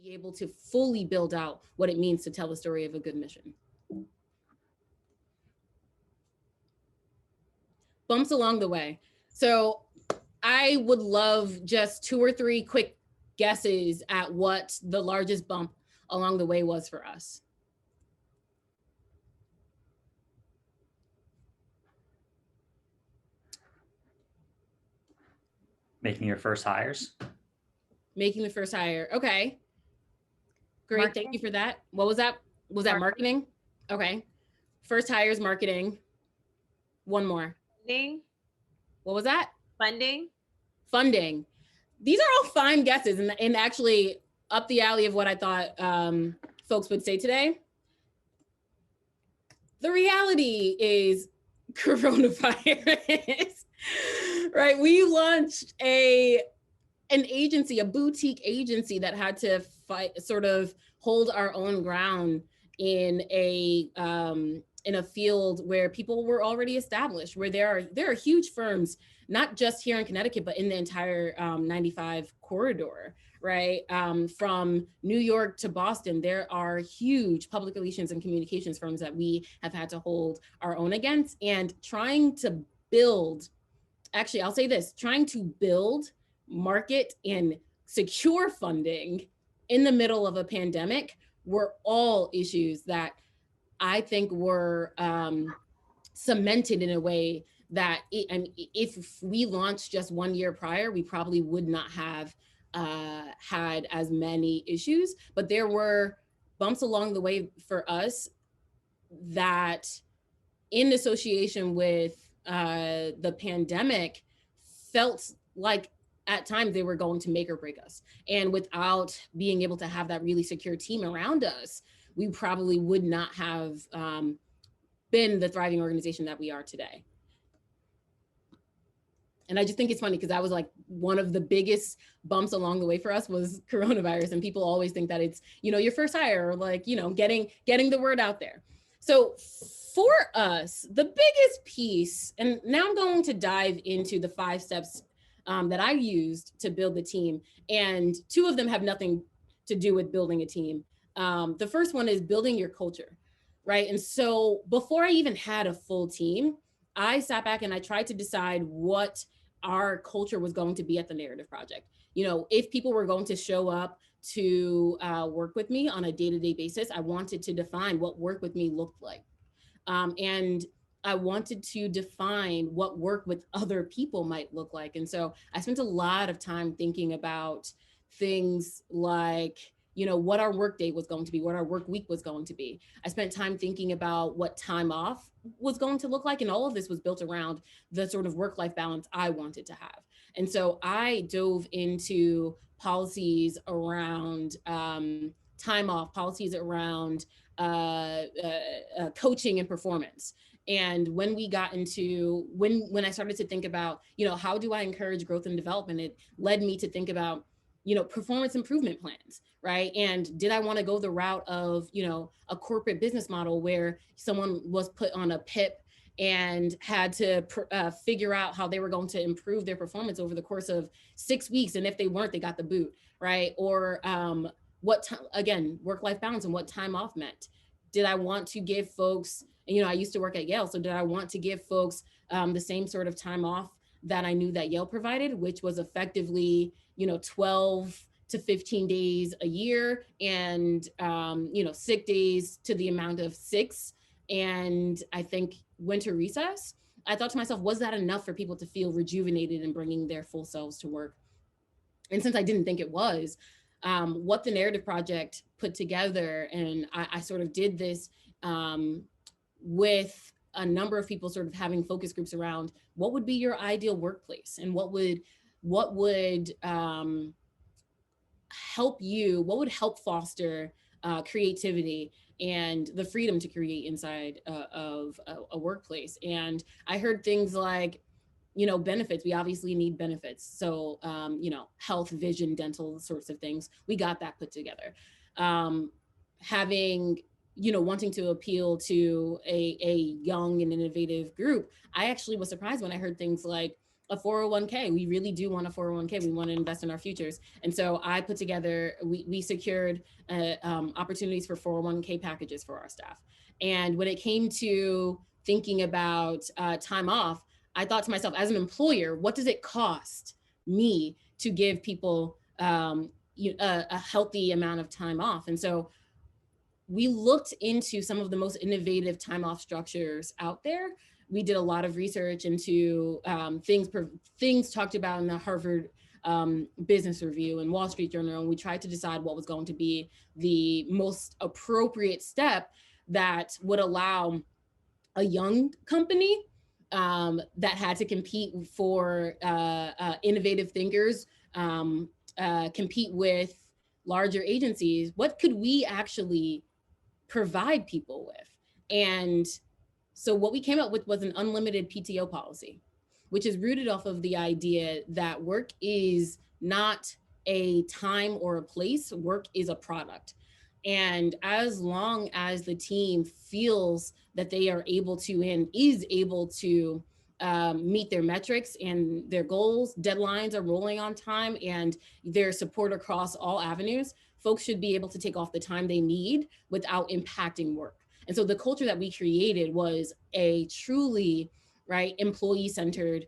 be able to fully build out what it means to tell the story of a good mission. Bumps along the way. So I would love just 2 or 3 quick guesses at what the largest bump along the way was for us. Making your first hires. Making the first hire. Okay. Great. Marketing. Thank you for that. What was that? Was that marketing? Okay. First hires, marketing. One more. Funding. What was that? Funding. Funding. These are all fine guesses and actually up the alley of what I thought folks would say today. The reality is coronavirus, right? We launched an agency, a boutique agency that had to sort of hold our own ground in a field where people were already established, where there are huge firms, not just here in Connecticut, but in the entire 95 corridor, right? From New York to Boston, there are huge public relations and communications firms that we have had to hold our own against, and trying to build, actually, I'll say this, trying to build, market, and secure funding in the middle of a pandemic were all issues that I think were cemented in a way that if we launched just 1 year prior, we probably would not have had as many issues. But there were bumps along the way for us that, in association with the pandemic, felt like at times they were going to make or break us. And without being able to have that really secure team around us, we probably would not have been the thriving organization that we are today. And I just think it's funny because that was like one of the biggest bumps along the way for us was coronavirus. And people always think that it's, your first hire, or like, getting the word out there. So for us, the biggest piece, and now I'm going to dive into the 5 steps that I used to build the team. And 2 of them have nothing to do with building a team. The first one is building your culture, right? And so before I even had a full team, I sat back and I tried to decide what our culture was going to be at the Narrative Project. If people were going to show up to work with me on a day-to-day basis, I wanted to define what work with me looked like. And I wanted to define what work with other people might look like. And so I spent a lot of time thinking about things like, what our work day was going to be, what our work week was going to be. I spent time thinking about what time off was going to look like. And all of this was built around the sort of work-life balance I wanted to have. And so I dove into policies around time off, policies around coaching and performance. And when we got into, when I started to think about, how do I encourage growth and development, it led me to think about, performance improvement plans, right? And did I want to go the route of, a corporate business model where someone was put on a PIP and had to figure out how they were going to improve their performance over the course of 6 weeks. And if they weren't, they got the boot, right? Or again, work-life balance and what time off meant. Did I want to give folks, I used to work at Yale, so did I want to give folks the same sort of time off that I knew that Yale provided, which was effectively, 12 to 15 days a year, and, sick days to the amount of 6. And I think winter recess, I thought to myself, was that enough for people to feel rejuvenated and bringing their full selves to work? And since I didn't think it was, what the Narrative Project put together, and I sort of did this with a number of people sort of having focus groups around what would be your ideal workplace, and what would help you, what would help foster creativity and the freedom to create inside of a workplace. And I heard things like, benefits. We obviously need benefits. So, health, vision, dental sorts of things. We got that put together. Having, wanting to appeal to a young and innovative group. I actually was surprised when I heard things like, a 401k. We really do want a 401k. We want to invest in our futures. And so I put together, we secured opportunities for 401k packages for our staff. And when it came to thinking about time off, I thought to myself, as an employer, what does it cost me to give people a healthy amount of time off? And so we looked into some of the most innovative time off structures out there. We did a lot of research into things talked about in the Harvard Business Review and Wall Street Journal, and we tried to decide what was going to be the most appropriate step that would allow a young company that had to compete for innovative thinkers, compete with larger agencies. What could we actually provide people with? And so what we came up with was an unlimited PTO policy, which is rooted off of the idea that work is not a time or a place, work is a product. And as long as the team feels that they are able to and is able to meet their metrics and their goals, deadlines are rolling on time, and their support across all avenues, folks should be able to take off the time they need without impacting work. And so the culture that we created was a truly employee-centered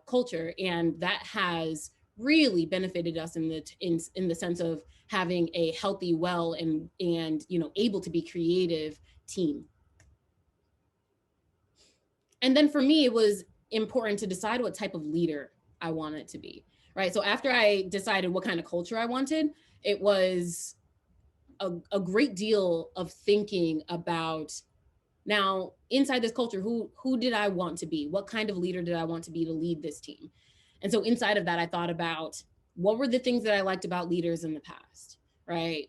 culture, and that has really benefited us in the sense of having a healthy, well, and able to be creative team. And then for me, it was important to decide what type of leader I wanted to be, right? So after I decided what kind of culture I wanted, it was a great deal of thinking about, now inside this culture, who did I want to be? What kind of leader did I want to be to lead this team? And so inside of that, I thought about what were the things that I liked about leaders in the past, right?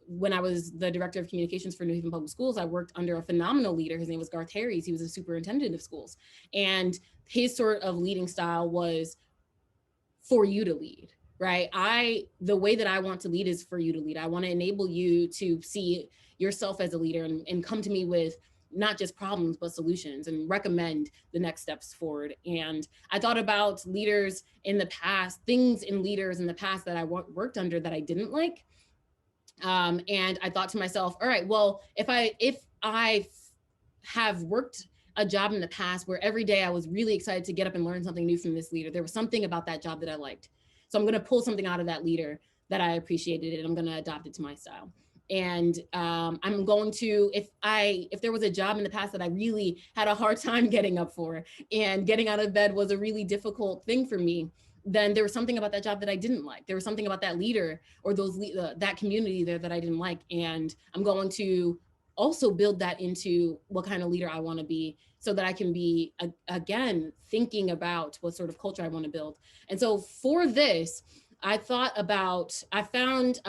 When I was the director of communications for New Haven Public Schools, I worked under a phenomenal leader. His name was Garth Harries. He was a superintendent of schools. And his sort of leading style was for you to lead, right? The way that I want to lead is for you to lead. I want to enable you to see yourself as a leader and come to me with not just problems, but solutions, and recommend the next steps forward. And I thought about leaders in the past, things in leaders in the past that I worked under that I didn't like. And I thought to myself, all right, well, if I have worked a job in the past where every day I was really excited to get up and learn something new from this leader, there was something about that job that I liked. So I'm going to pull something out of that leader that I appreciated, and I'm going to adopt it to my style. And I'm going to, if there was a job in the past that I really had a hard time getting up for, and getting out of bed was a really difficult thing for me, then there was something about that job that I didn't like. There was something about that leader or that community there that I didn't like. And I'm going to also build that into what kind of leader I want to be, so that I can be, again, thinking about what sort of culture I want to build. And so for this, I found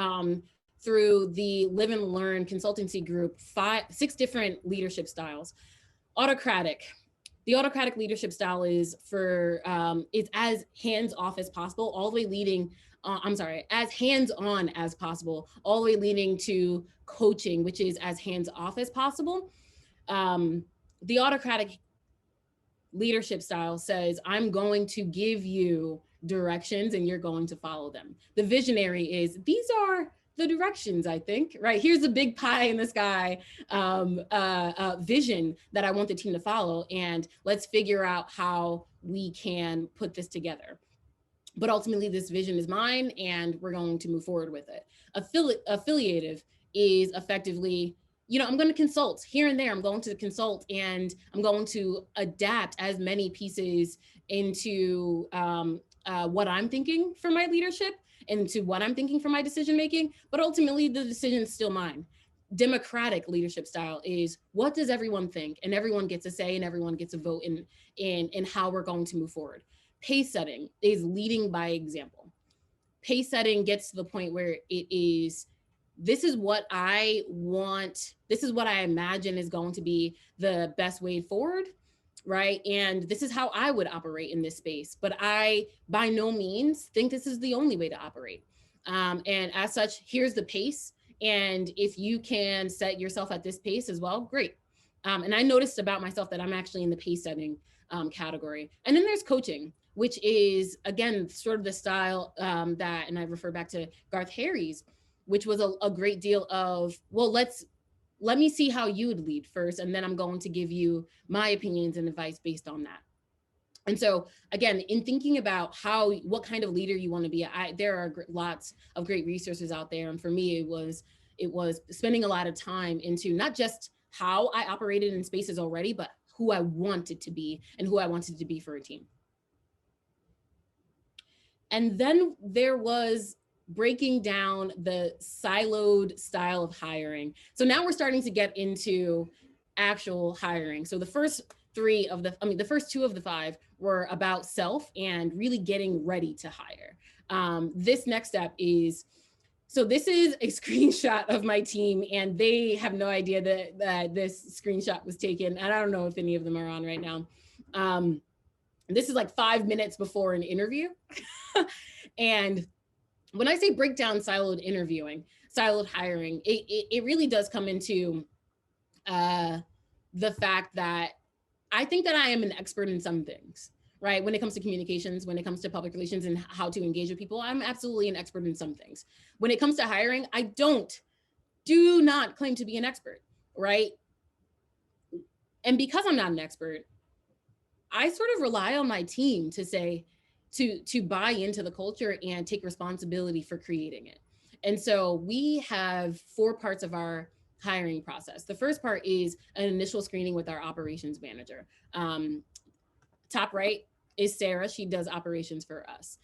through the Live and Learn consultancy group, 6 different leadership styles. Autocratic. The autocratic leadership style is as hands-off as possible, all the way leading, as hands-on as possible, all the way leading to coaching, which is as hands-off as possible. The autocratic leadership style says, I'm going to give you directions and you're going to follow them. The visionary is, these are the directions, I think, right? Here's a big pie in the sky vision that I want the team to follow, and let's figure out how we can put this together. But ultimately, this vision is mine, and we're going to move forward with it. Affiliative is effectively, I'm going to consult here and there. I'm going to consult, and I'm going to adapt as many pieces into what I'm thinking for my leadership, into what I'm thinking for my decision making, but ultimately the decision is still mine. Democratic leadership style is, what does everyone think? And everyone gets a say, and everyone gets a vote in how we're going to move forward. Pace setting is leading by example. Pace setting gets to the point where it is, this is what I want, this is what I imagine is going to be the best way forward, right? And this is how I would operate in this space, but I by no means think this is the only way to operate. And as such, here's the pace. And if you can set yourself at this pace as well, great. And I noticed about myself that I'm actually in the pace setting category. And then there's coaching, which is, again, sort of the style that, and I refer back to Garth Harries, which was a great deal of, well, let me see how you would lead first, and then I'm going to give you my opinions and advice based on that. And so, again, in thinking about what kind of leader you want to be, there are lots of great resources out there. And for me, it was spending a lot of time into not just how I operated in spaces already, but who I wanted to be and who I wanted to be for a team. And then there was breaking down the siloed style of hiring. So now we're starting to get into actual hiring. So the first the first two of the five were about self and really getting ready to hire. This next step is, so this is a screenshot of my team, and they have no idea that this screenshot was taken. And I don't know if any of them are on right now. This is like 5 minutes before an interview. And when I say break down siloed hiring, it really does come into the fact that I think that I am an expert in some things, right? When it comes to communications, when it comes to public relations and how to engage with people, I'm absolutely an expert in some things. When it comes to hiring, I do not claim to be an expert, right? And because I'm not an expert, I sort of rely on my team to say, to buy into the culture and take responsibility for creating it. And so we have 4 parts of our hiring process. The first part is an initial screening with our operations manager. Top right is Sarah. She does operations for us.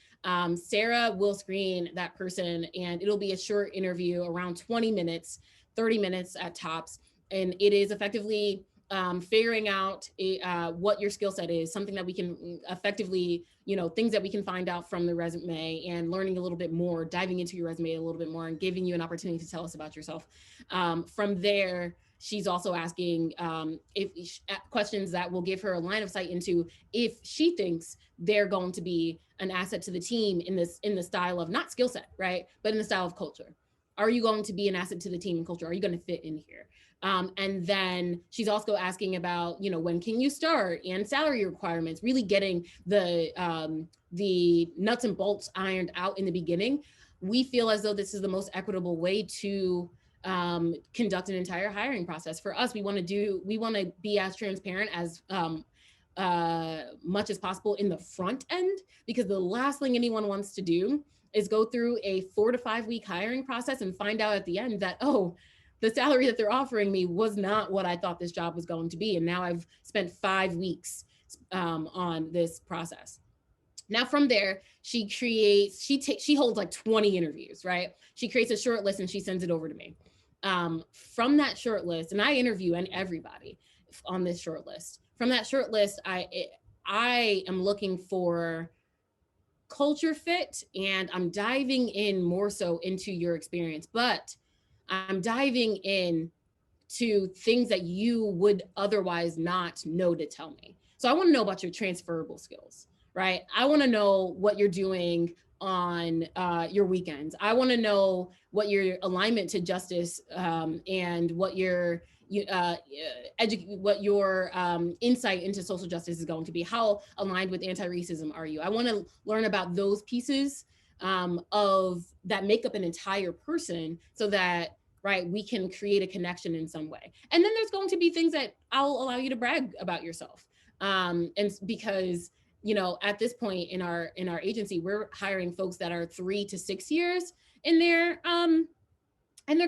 Sarah will screen that person, and it'll be a short interview, around 20 minutes, 30 minutes at tops. And it is effectively figuring out what your skill set is, something that we can effectively, things that we can find out from the resume, and learning a little bit more, diving into your resume a little bit more, and giving you an opportunity to tell us about yourself. From there, she's also asking questions that will give her a line of sight into if she thinks they're going to be an asset to the team in the style of not skill set, right, but in the style of culture. Are you going to be an asset to the team and culture? Are you going to fit in here? And then she's also asking about, when can you start, and salary requirements, really getting the nuts and bolts ironed out in the beginning. We feel as though this is the most equitable way to conduct an entire hiring process. For us, we want to be as transparent as much as possible in the front end, because the last thing anyone wants to do is go through a 4 to 5 week hiring process and find out at the end that, oh, the salary that they're offering me was not what I thought this job was going to be. And now I've spent 5 weeks on this process. Now from there, she holds like 20 interviews, right? She creates a short list and she sends it over to me. From that short list, and I interview everybody on this short list. From that short list, I am looking for culture fit, and I'm diving in more so into your experience, but I'm diving in to things that you would otherwise not know to tell me. So I want to know about your transferable skills, right? I want to know what you're doing on your weekends. I want to know what your alignment to justice and what your insight into social justice is going to be. How aligned with anti-racism are you? I want to learn about those pieces of that make up an entire person, so that, right, we can create a connection in some way. And then there's going to be things that I'll allow you to brag about yourself. And because, at this point in our agency, we're hiring folks that are 3 to 6 years in their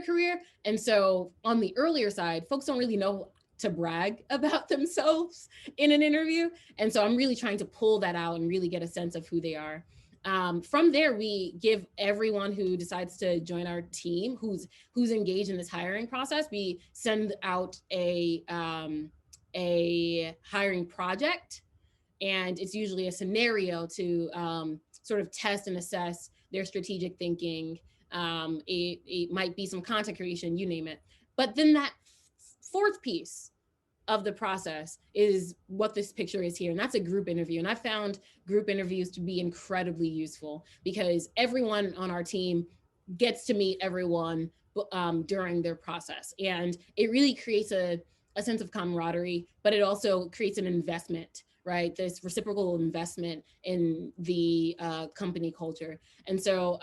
career. And so on the earlier side, folks don't really know to brag about themselves in an interview. And so I'm really trying to pull that out and really get a sense of who they are. From there, we give everyone who decides to join our team, who's engaged in this hiring process, we send out a hiring project, and it's usually a scenario to sort of test and assess their strategic thinking. It might be some content creation, you name it. But then that 4th piece of the process is what this picture is here, and that's a group interview. And I found group interviews to be incredibly useful, because everyone on our team gets to meet everyone during their process, and it really creates a sense of camaraderie, but it also creates an investment, right? This reciprocal investment in the company culture. And so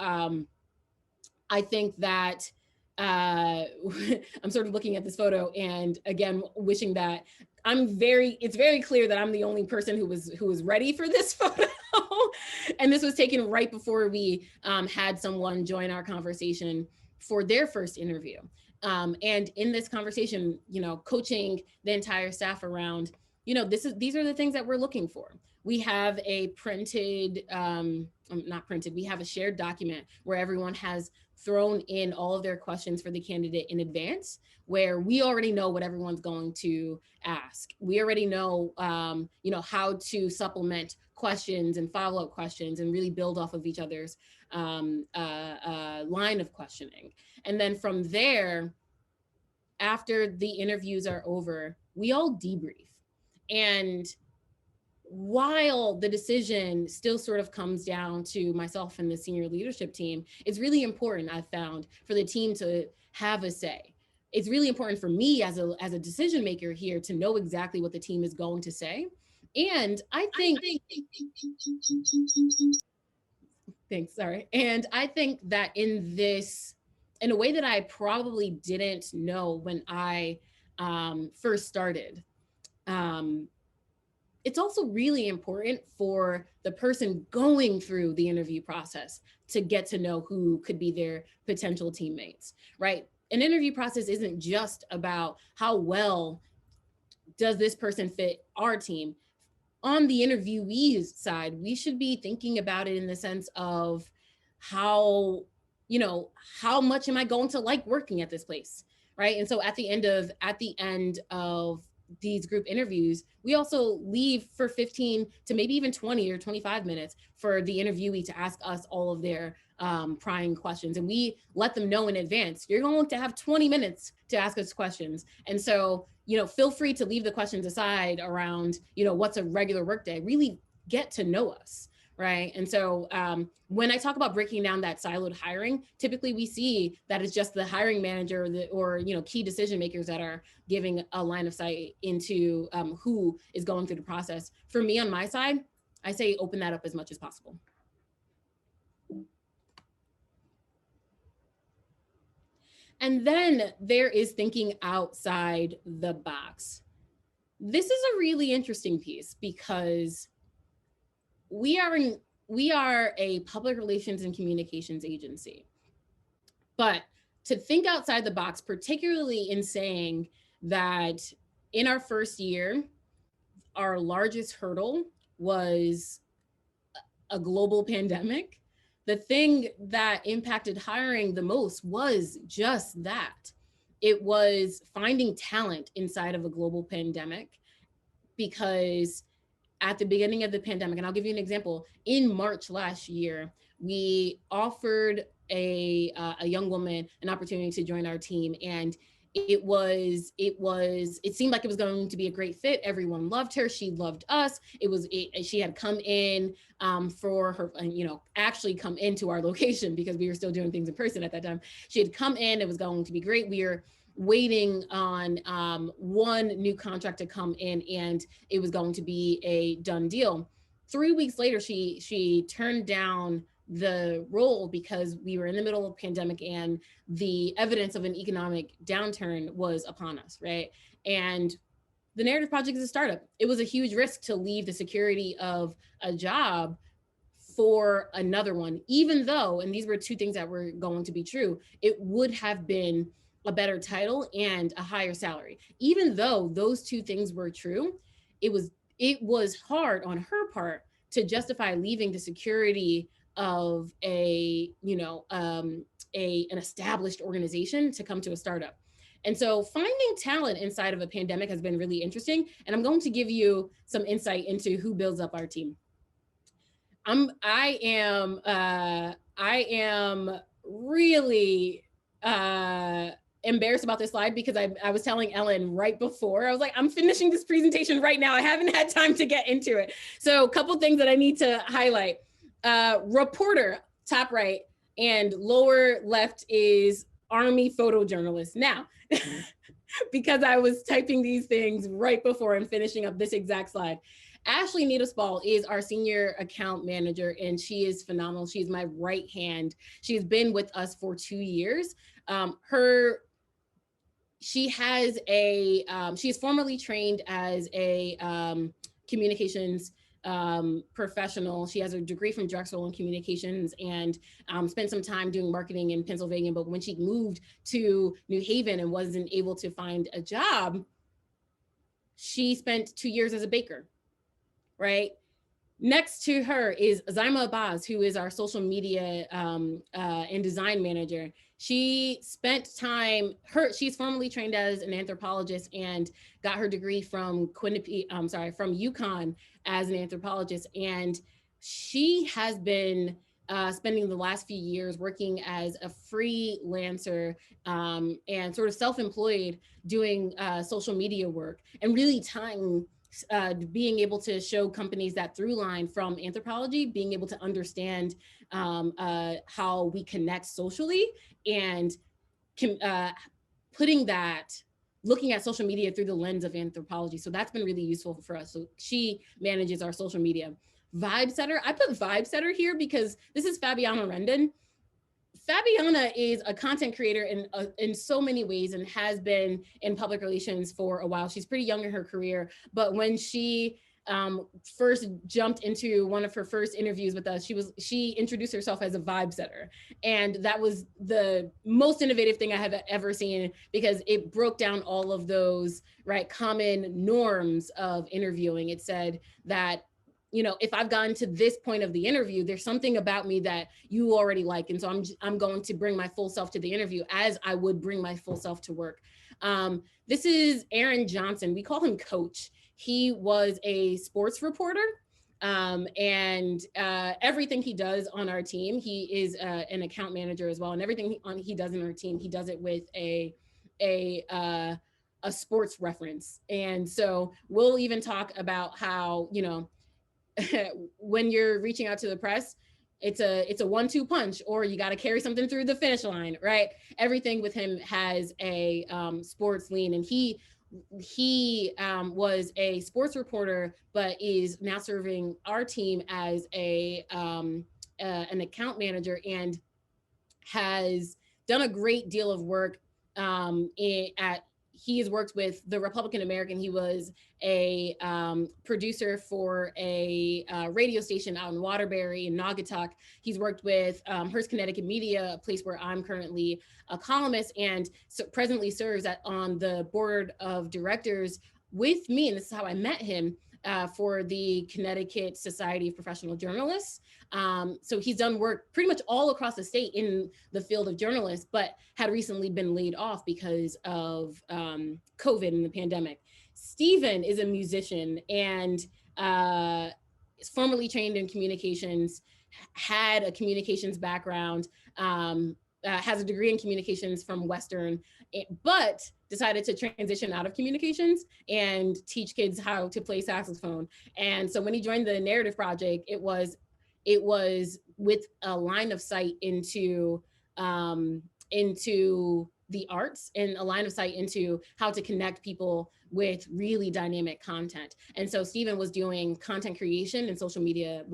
I think that I'm sort of looking at this photo and again, wishing that it's very clear that I'm the only person who was ready for this photo. And this was taken right before we had someone join our conversation for their first interview. And in this conversation, coaching the entire staff around, these are the things that we're looking for. We have a printed, not printed, we have a shared document where everyone has thrown in all of their questions for the candidate in advance, where we already know what everyone's going to ask. We already know, how to supplement questions and follow-up questions and really build off of each other's line of questioning. And then from there, after the interviews are over, we all debrief. And while the decision still sort of comes down to myself and the senior leadership team, it's really important, I've found, for the team to have a say. It's really important for me as a decision maker here to know exactly what the team is going to say. And I think, thanks, sorry. And I think that in a way that I probably didn't know when I first started, it's also really important for the person going through the interview process to get to know who could be their potential teammates, right? An interview process isn't just about how well does this person fit our team. On the interviewee's side, we should be thinking about it in the sense of how much am I going to like working at this place, right? And so at the end of these group interviews, we also leave for 15 to maybe even 20 or 25 minutes for the interviewee to ask us all of their prying questions. And we let them know in advance, you're going to have 20 minutes to ask us questions. And so, feel free to leave the questions aside around, what's a regular workday, really get to know us. Right. And so when I talk about breaking down that siloed hiring, typically we see that it's just the hiring manager or key decision makers that are giving a line of sight into who is going through the process. For me, on my side, I say open that up as much as possible. And then there is thinking outside the box. This is a really interesting piece because we are a public relations and communications agency. But to think outside the box, particularly in saying that in our first year, our largest hurdle was a global pandemic. The thing that impacted hiring the most was just that. It was finding talent inside of a global pandemic, because at the beginning of the pandemic, and I'll give you an example, in March last year, we offered a young woman an opportunity to join our team. And it seemed like it was going to be a great fit. Everyone loved her. She loved us. She had come in for her, actually come into our location because we were still doing things in person at that time. She had come in, it was going to be great. We were waiting on one new contract to come in, and it was going to be a done deal. 3 weeks later, she turned down the role because we were in the middle of a pandemic and the evidence of an economic downturn was upon us, right? And the Narrative Project is a startup. It was a huge risk to leave the security of a job for another one, even though, and these were two things that were going to be true, it would have been a better title and a higher salary. Even though those two things were true, it was hard on her part to justify leaving the security of an established organization to come to a startup. And so finding talent inside of a pandemic has been really interesting. And I'm going to give you some insight into who builds up our team. I am really embarrassed about this slide because I was telling Ellen right before, I was like, I'm finishing this presentation right now. I haven't had time to get into it. So a couple things that I need to highlight. Reporter, top right, and lower left is Army photojournalist. Now, because I was typing these things right before I'm finishing up this exact slide. Ashley Needlesball is our senior account manager, and she is phenomenal. She's my right hand. She's been with us for 2 years. She has she is formerly trained as a communications professional. She has a degree from Drexel in communications and spent some time doing marketing in Pennsylvania. But when she moved to New Haven and wasn't able to find a job, she spent 2 years as a baker, right? Next to her is Azima Abbas, who is our social media and design manager. She spent time, she's formerly trained as an anthropologist and got her degree from from UConn as an anthropologist. And she has been spending the last few years working as a freelancer and sort of self-employed doing social media work and really tying being able to show companies that through line from anthropology, being able to understand how we connect socially and putting that, looking at social media through the lens of anthropology. So that's been really useful for us. So she manages our social media. Vibe setter, I put vibe setter here because this is Fabiana Rendon. Fabiana is a content creator in so many ways and has been in public relations for a while. She's pretty young in her career, but when she first jumped into one of her first interviews with us, she introduced herself as a vibe setter. And that was the most innovative thing I have ever seen because it broke down all of those common norms of interviewing. It said that if I've gotten to this point of the interview, there's something about me that you already like. And so I'm going to bring my full self to the interview as I would bring my full self to work. This is Aaron Johnson. We call him Coach. He was a sports reporter. And everything he does on our team, he is an account manager as well. And everything he does in our team, he does it with a sports reference. And so we'll even talk about how, when you're reaching out to the press, it's a 1-2 punch, or you got to carry something through the finish line, right? Everything with him has a sports lean, and he was a sports reporter, but is now serving our team as an account manager and has done a great deal of work he has worked with the Republican American. He was a producer for a radio station out in Waterbury in Naugatuck. He's worked with Hearst Connecticut Media, a place where I'm currently a columnist, and presently serves on the board of directors with me. And this is how I met him. For the Connecticut Society of Professional Journalists. So he's done work pretty much all across the state in the field of journalists, but had recently been laid off because of COVID and the pandemic. Stephen is a musician and is formerly trained in communications, had a communications background, has a degree in communications from Western, but decided to transition out of communications and teach kids how to play saxophone. And so when he joined the Narrative Project, it was with a line of sight into the arts and a line of sight into how to connect people with really dynamic content. And so Stephen was doing content creation and social media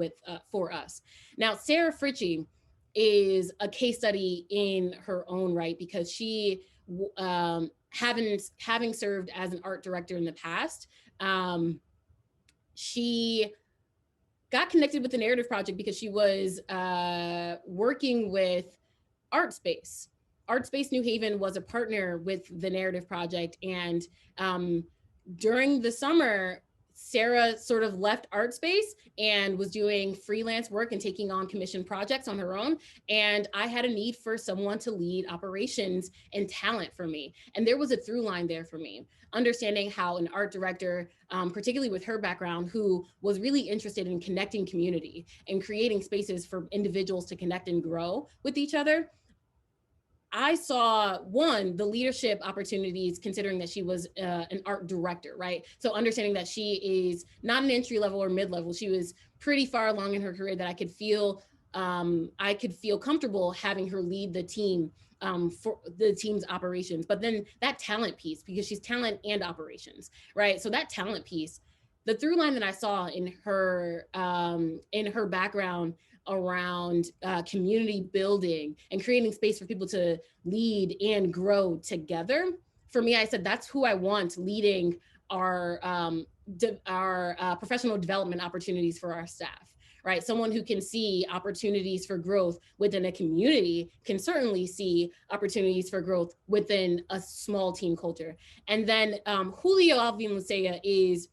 for us. Now, Sarah Fritchie is a case study in her own right because she, having served as an art director in the past, she got connected with the Narrative Project because she was working with ArtSpace. ArtSpace New Haven was a partner with the Narrative Project, and during the summer, Sarah sort of left ArtSpace and was doing freelance work and taking on commission projects on her own. And I had a need for someone to lead operations and talent for me. And there was a through line there for me, understanding how an art director, particularly with her background, who was really interested in connecting community and creating spaces for individuals to connect and grow with each other. I saw, one, the leadership opportunities, considering that she was an art director, right? So understanding that she is not an entry level or mid-level, she was pretty far along in her career that I could feel comfortable having her lead the team for the team's operations. But then that talent piece, because she's talent and operations, right? So that talent piece, the through line that I saw in her background around community building and creating space for people to lead and grow together. For me, I said that's who I want leading our professional development opportunities for our staff. Right, someone who can see opportunities for growth within a community can certainly see opportunities for growth within a small team culture. And then Julio Alveola is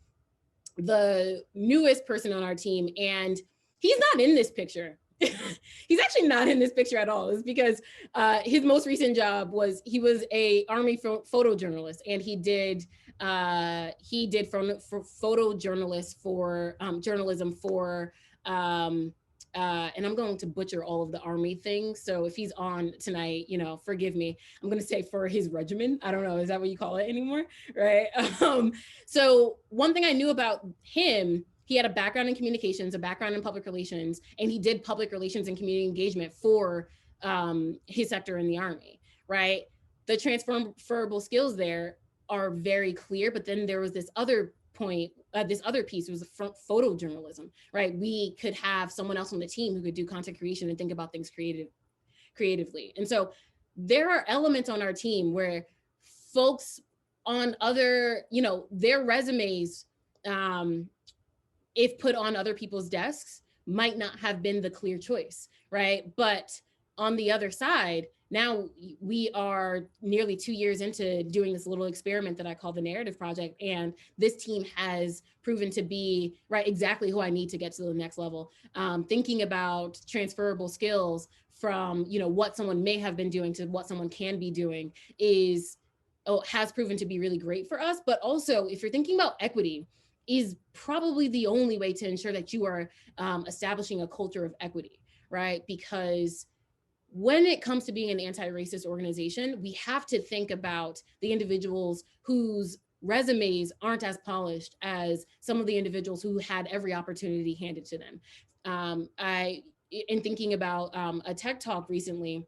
the newest person on our team, and he's not in this picture. He's actually not in this picture at all. It's because his most recent job was he was a Army photojournalist, and he did photojournalist for journalism for and I'm going to butcher all of the Army things. So if he's on tonight, forgive me. I'm going to say for his regiment. I don't know. Is that what you call it anymore? Right. So one thing I knew about him, he had a background in communications, a background in public relations, and he did public relations and community engagement for his sector in the Army. Right. The transferable skills there are very clear, but then there was this other point, this other piece was photojournalism, right? We could have someone else on the team who could do content creation and think about things creatively. And so there are elements on our team where folks on other, their resumes, if put on other people's desks, might not have been the clear choice, right? But on the other side, now we are nearly 2 years into doing this little experiment that I call the Narrative Project. And this team has proven to be exactly who I need to get to the next level. Thinking about transferable skills from, what someone may have been doing to what someone can be doing has proven to be really great for us. But also, if you're thinking about equity, is probably the only way to ensure that you are establishing a culture of equity, right? Because when it comes to being an anti-racist organization, we have to think about the individuals whose resumes aren't as polished as some of the individuals who had every opportunity handed to them. In thinking about a tech talk recently,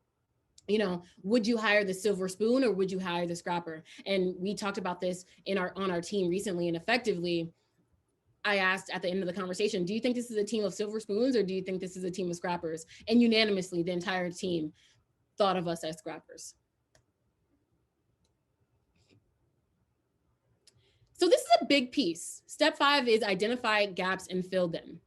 would you hire the silver spoon or would you hire the scrapper? And we talked about this on our team recently, and effectively, I asked at the end of the conversation, do you think this is a team of silver spoons or do you think this is a team of scrappers? And unanimously, the entire team thought of us as scrappers. So this is a big piece. Step 5 is identify gaps and fill them.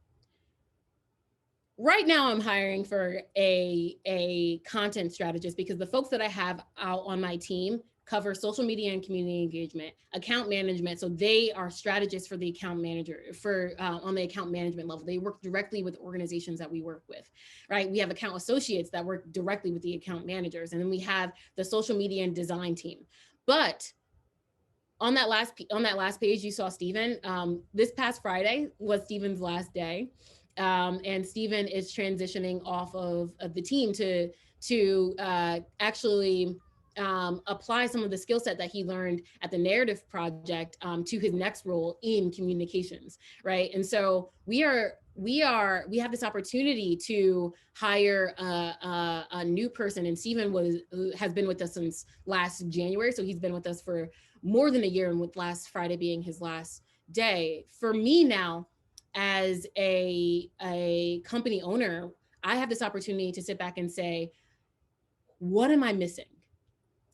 Right now, I'm hiring for a content strategist because the folks that I have out on my team cover social media and community engagement, account management. So they are strategists for the account manager on the account management level. They work directly with organizations that we work with, right? We have account associates that work directly with the account managers. And then we have the social media and design team. But on that last page, you saw Stephen. This past Friday was Stephen's last day. And Stephen is transitioning off of the team to actually apply some of the skill set that he learned at the Narrative Project to his next role in communications, right? And so we have this opportunity to hire a new person, and Stephen has been with us since last January, so he's been with us for more than a year, and with last Friday being his last day. For me now, as a company owner, I have this opportunity to sit back and say, what am I missing?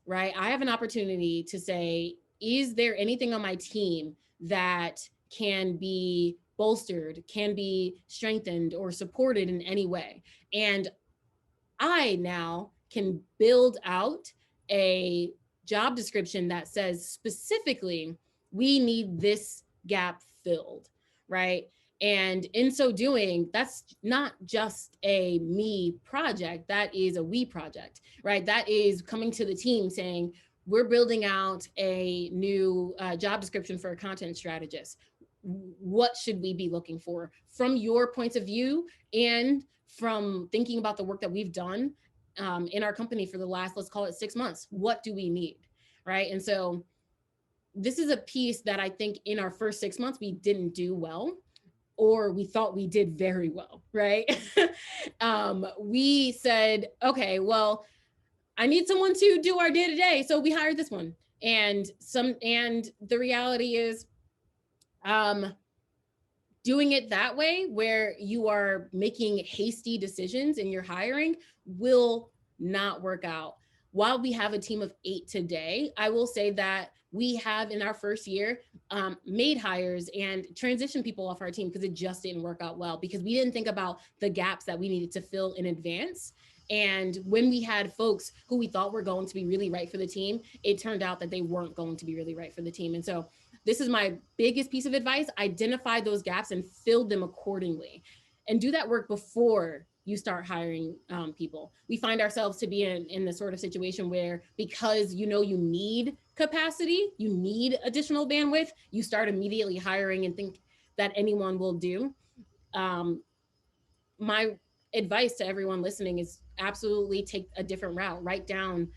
Right? I have an opportunity to say, is there anything on my team that can be bolstered, can be strengthened or supported in any way? And I now can build out a job description that says specifically, we need this gap filled, right? And in so doing, that's not just a me project, that is a we project, right? That is coming to the team saying, we're building out a new job description for a content strategist. What should we be looking for from your points of view and from thinking about the work that we've done in our company for the last, let's call it 6 months? What do we need, right? And so this is a piece that I think in our first 6 months, we didn't do well, or we thought we did very well, right? We said, okay, well, I need someone to do our day-to-day. So we hired this one. And the reality is, Doing it that way, where you are making hasty decisions in your hiring, will not work out. While we have a team of 8 today, I will say that we have in our first year made hires and transitioned people off our team because it just didn't work out well, because we didn't think about the gaps that we needed to fill in advance. And when we had folks who we thought were going to be really right for the team, it turned out that they weren't going to be really right for the team. And so this is my biggest piece of advice: identify those gaps and fill them accordingly, and do that work before you start hiring people. We find ourselves to be in the sort of situation where, because you know you need capacity, you need additional bandwidth, you start immediately hiring and think that anyone will do. My advice to everyone listening is absolutely take a different route. Write down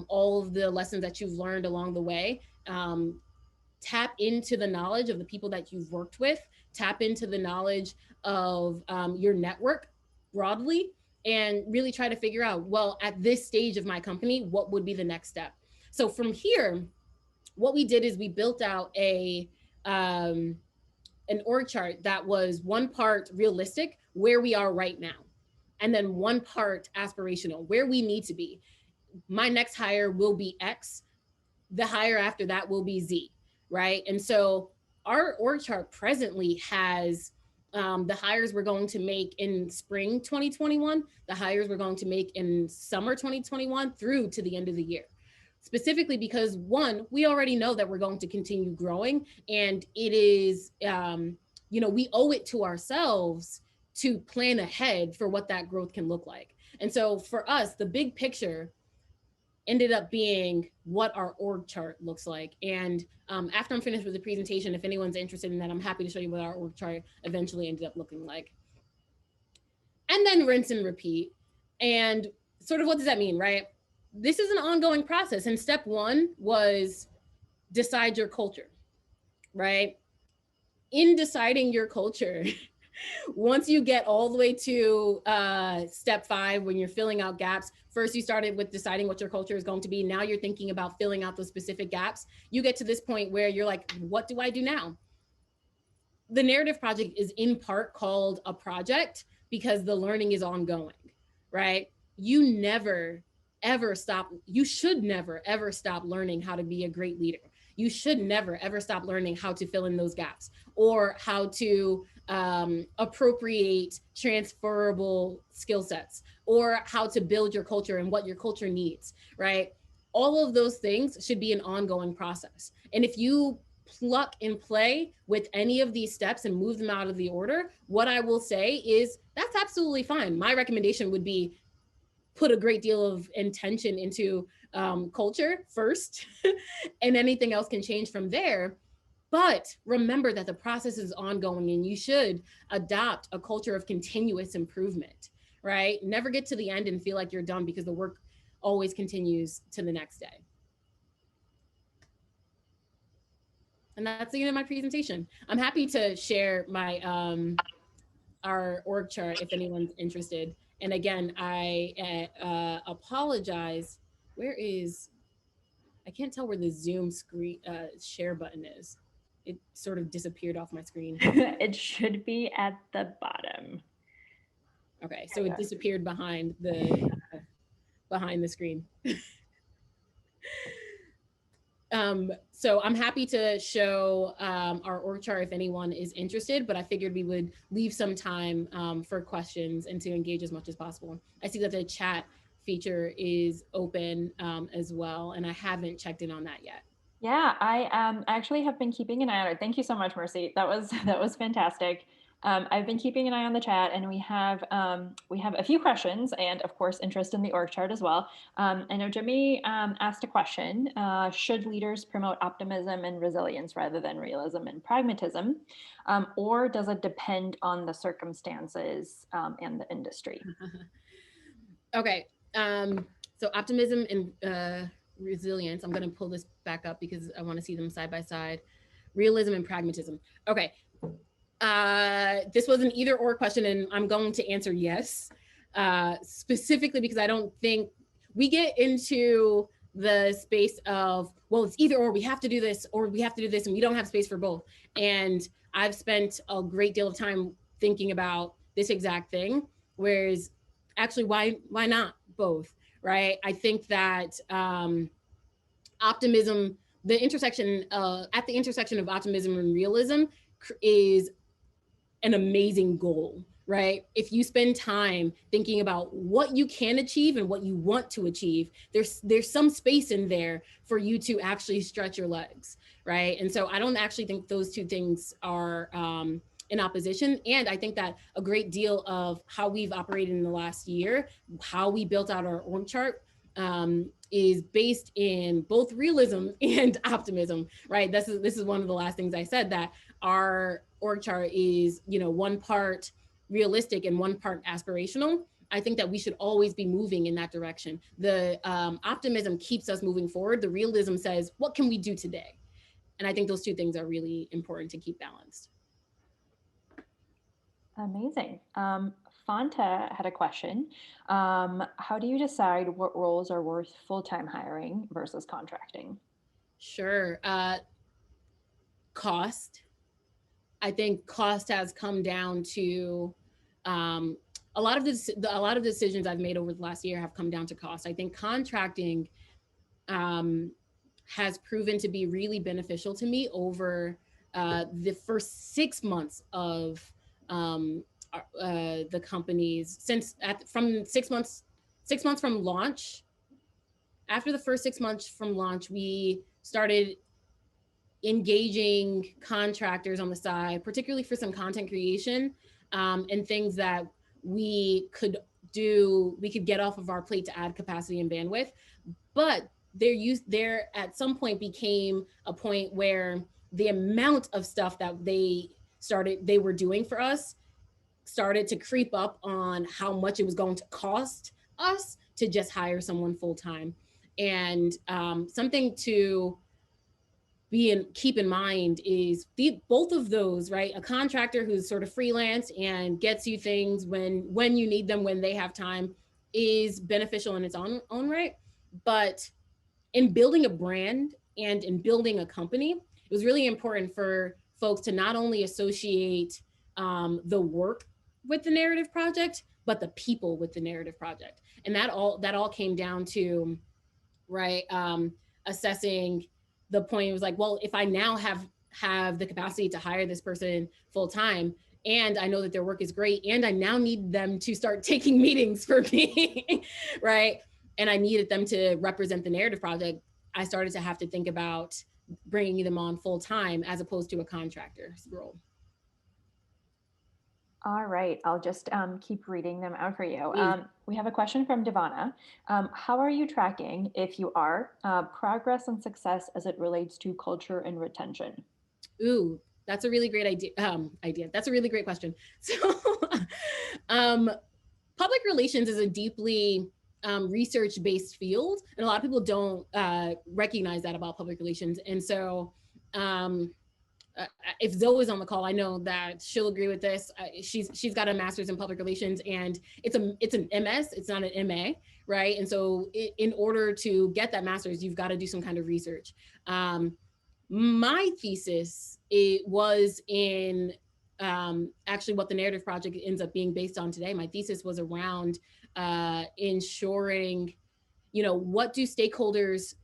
all of the lessons that you've learned along the way. Tap into the knowledge of the people that you've worked with, tap into the knowledge of your network broadly, and really try to figure out, well, at this stage of my company, what would be the next step? So from here, what we did is we built out an org chart that was one part realistic, where we are right now, and then one part aspirational, where we need to be. My next hire will be X, the hire after that will be Z, right? And so our org chart presently has the hires we're going to make in spring 2021, the hires we're going to make in summer 2021 through to the end of the year. Specifically because, one, we already know that we're going to continue growing, and it is, we owe it to ourselves to plan ahead for what that growth can look like. And so for us, the big picture ended up being what our org chart looks like. And after I'm finished with the presentation, if anyone's interested in that, I'm happy to show you what our org chart eventually ended up looking like. And then rinse and repeat. And sort of what does that mean, right? This is an ongoing process. And step one was decide your culture, right? In deciding your culture, once you get all the way to step 5, when you're filling out gaps, first you started with deciding what your culture is going to be. Now you're thinking about filling out those specific gaps. You get to this point where you're like, what do I do now? The narrative project is in part called a project because the learning is ongoing, right? You never, ever stop. You should never, ever stop learning how to be a great leader. You should never, ever stop learning how to fill in those gaps, or how to appropriate transferable skill sets, or how to build your culture and what your culture needs, right? All of those things should be an ongoing process. And if you pluck and play with any of these steps and move them out of the order, what I will say is that's absolutely fine. My recommendation would be put a great deal of intention into culture first, and anything else can change from there. But remember that the process is ongoing, and you should adopt a culture of continuous improvement, right? Never get to the end and feel like you're done, because the work always continues to the next day. And that's the end of my presentation. I'm happy to share my our org chart if anyone's interested. And again, I apologize. I can't tell where the Zoom screen share button is. It sort of disappeared off my screen. It should be at the bottom. Okay, so it disappeared behind the screen. So I'm happy to show our org chart if anyone is interested, but I figured we would leave some time for questions and to engage as much as possible. I see that the chat feature is open as well, and I haven't checked in on that yet. Yeah, I actually have been keeping an eye on it. Thank you so much, Mercy. That was fantastic. I've been keeping an eye on the chat, and we have a few questions, and of course interest in the org chart as well. I know Jimmy asked a question: should leaders promote optimism and resilience rather than realism and pragmatism, or does it depend on the circumstances and the industry? Okay, so optimism and resilience. I'm going to pull this back up because I want to see them side by side. Realism and pragmatism. Okay. This was an either or question, and I'm going to answer yes, specifically because I don't think we get into the space of, well, it's either or, we have to do this or we have to do this, and we don't have space for both. And I've spent a great deal of time thinking about this exact thing, whereas actually why not both, right? I think that optimism, the intersection at the intersection of optimism and realism is an amazing goal, right? If you spend time thinking about what you can achieve and what you want to achieve, there's some space in there for you to actually stretch your legs, right? And so I don't actually think those two things are in opposition. And I think that a great deal of how we've operated in the last year, how we built out our org chart, is based in both realism and optimism, right? This is one of the last things I said, that our org chart is, one part realistic and one part aspirational. I think that we should always be moving in that direction. The optimism keeps us moving forward. The realism says, what can we do today? And I think those two things are really important to keep balanced. Amazing. Fanta had a question. How do you decide what roles are worth full-time hiring versus contracting? Sure. Cost. I think cost has come down to a lot of the decisions I've made over the last year have come down to cost. I think contracting has proven to be really beneficial to me over the first 6 months of the companies, from 6 months from launch. After the first 6 months from launch, we started engaging contractors on the side, particularly for some content creation and things that we could get off of our plate to add capacity and bandwidth. But there at some point became a point where the amount of stuff that they were doing for us started to creep up on how much it was going to cost us to just hire someone full time. And something to keep in mind is both of those, right? A contractor who's sort of freelance and gets you things when you need them, when they have time, is beneficial in its own right. But in building a brand and in building a company, it was really important for folks to not only associate the work with the narrative project, but the people with the narrative project. And that all came down to, right, assessing the point. It was like, well, if I now have the capacity to hire this person full time, and I know that their work is great, and I now need them to start taking meetings for me, right? And I needed them to represent the narrative project, I started to have to think about bringing them on full time as opposed to a contractor's role. All right, I'll just keep reading them out for you. We have a question from Devana. How are you tracking, if you are, progress and success as it relates to culture and retention? Ooh, that's a really great idea. That's a really great question. So public relations is a deeply research-based field, and a lot of people don't recognize that about public relations. And so if Zoe is on the call, I know that she'll agree with this. She's got a master's in public relations, and it's an MS, it's not an MA, right? And so in order to get that master's, you've got to do some kind of research. My thesis, it was in actually what the narrative project ends up being based on today. My thesis was around ensuring, what do stakeholders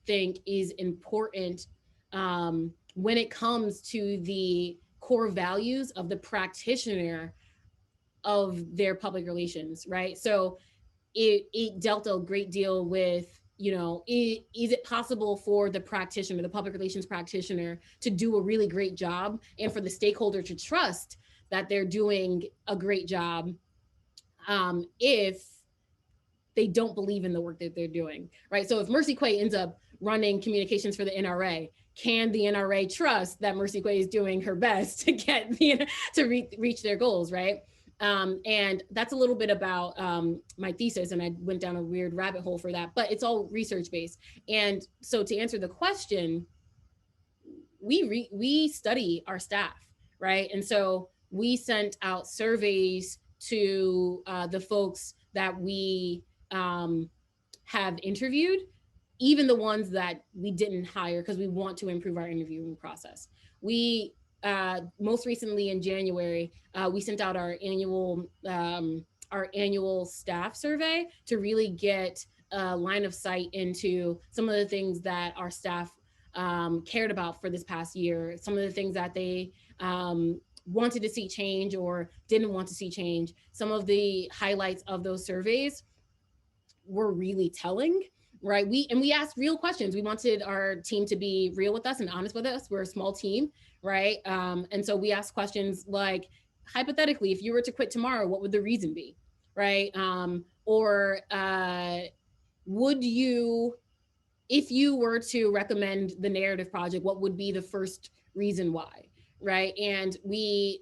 think is important when it comes to the core values of the practitioner of their public relations, right? So it dealt a great deal with, is it possible for the practitioner, the public relations practitioner, to do a really great job, and for the stakeholder to trust that they're doing a great job if they don't believe in the work that they're doing, right? So if Mercy Quaye ends up running communications for the NRA, can the NRA trust that Mercy Quaye is doing her best to get to reach their goals, right? And that's a little bit about my thesis, and I went down a weird rabbit hole for that, but it's all research-based. And so to answer the question, we study our staff, right? And so we sent out surveys to the folks that we have interviewed even the ones that we didn't hire because we want to improve our interviewing process. We most recently in January, we sent out our annual staff survey to really get a line of sight into some of the things that our staff cared about for this past year, some of the things that they wanted to see change or didn't want to see change. Some of the highlights of those surveys were really telling, right? We asked real questions. We wanted our team to be real with us and honest with us. We're a small team, right? And so we asked questions like, hypothetically, if you were to quit tomorrow, what would the reason be, right? Or would you, if you were to recommend the narrative project, what would be the first reason why, right? And we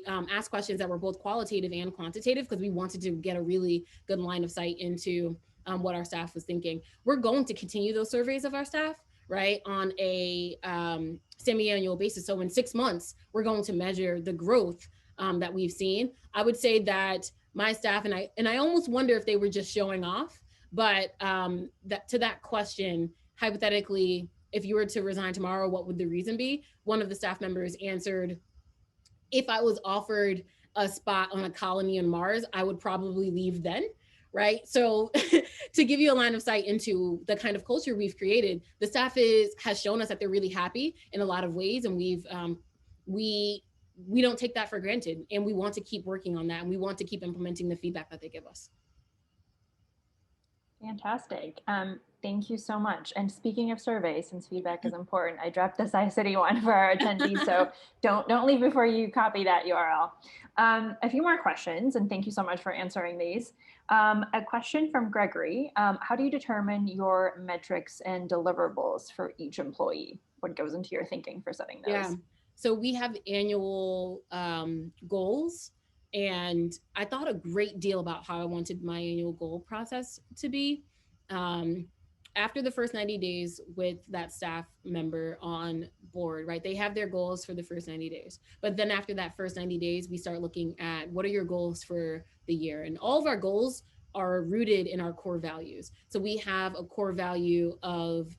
asked questions that were both qualitative and quantitative because we wanted to get a really good line of sight into what our staff was thinking. We're going to continue those surveys of our staff, right, on a semi-annual basis. So in 6 months, we're going to measure the growth that we've seen. I would say that my staff, and I almost wonder if they were just showing off, but to that question, hypothetically, if you were to resign tomorrow, what would the reason be? One of the staff members answered, if I was offered a spot on a colony on Mars, I would probably leave then, right? So to give you a line of sight into the kind of culture we've created, the staff has shown us that they're really happy in a lot of ways, and we don't take that for granted, and we want to keep working on that, and we want to keep implementing the feedback that they give us. Fantastic. Thank you so much. And speaking of surveys, since feedback is important, I dropped the Tsai City one for our attendees, so don't leave before you copy that URL. A few more questions, and thank you so much for answering these. A question from Gregory. How do you determine your metrics and deliverables for each employee? What goes into your thinking for setting those? Yeah, so we have annual goals. And I thought a great deal about how I wanted my annual goal process to be. After the first 90 days with that staff member on board, right? They have their goals for the first 90 days. But then after that first 90 days, we start looking at what are your goals for the year? And all of our goals are rooted in our core values. So we have a core value of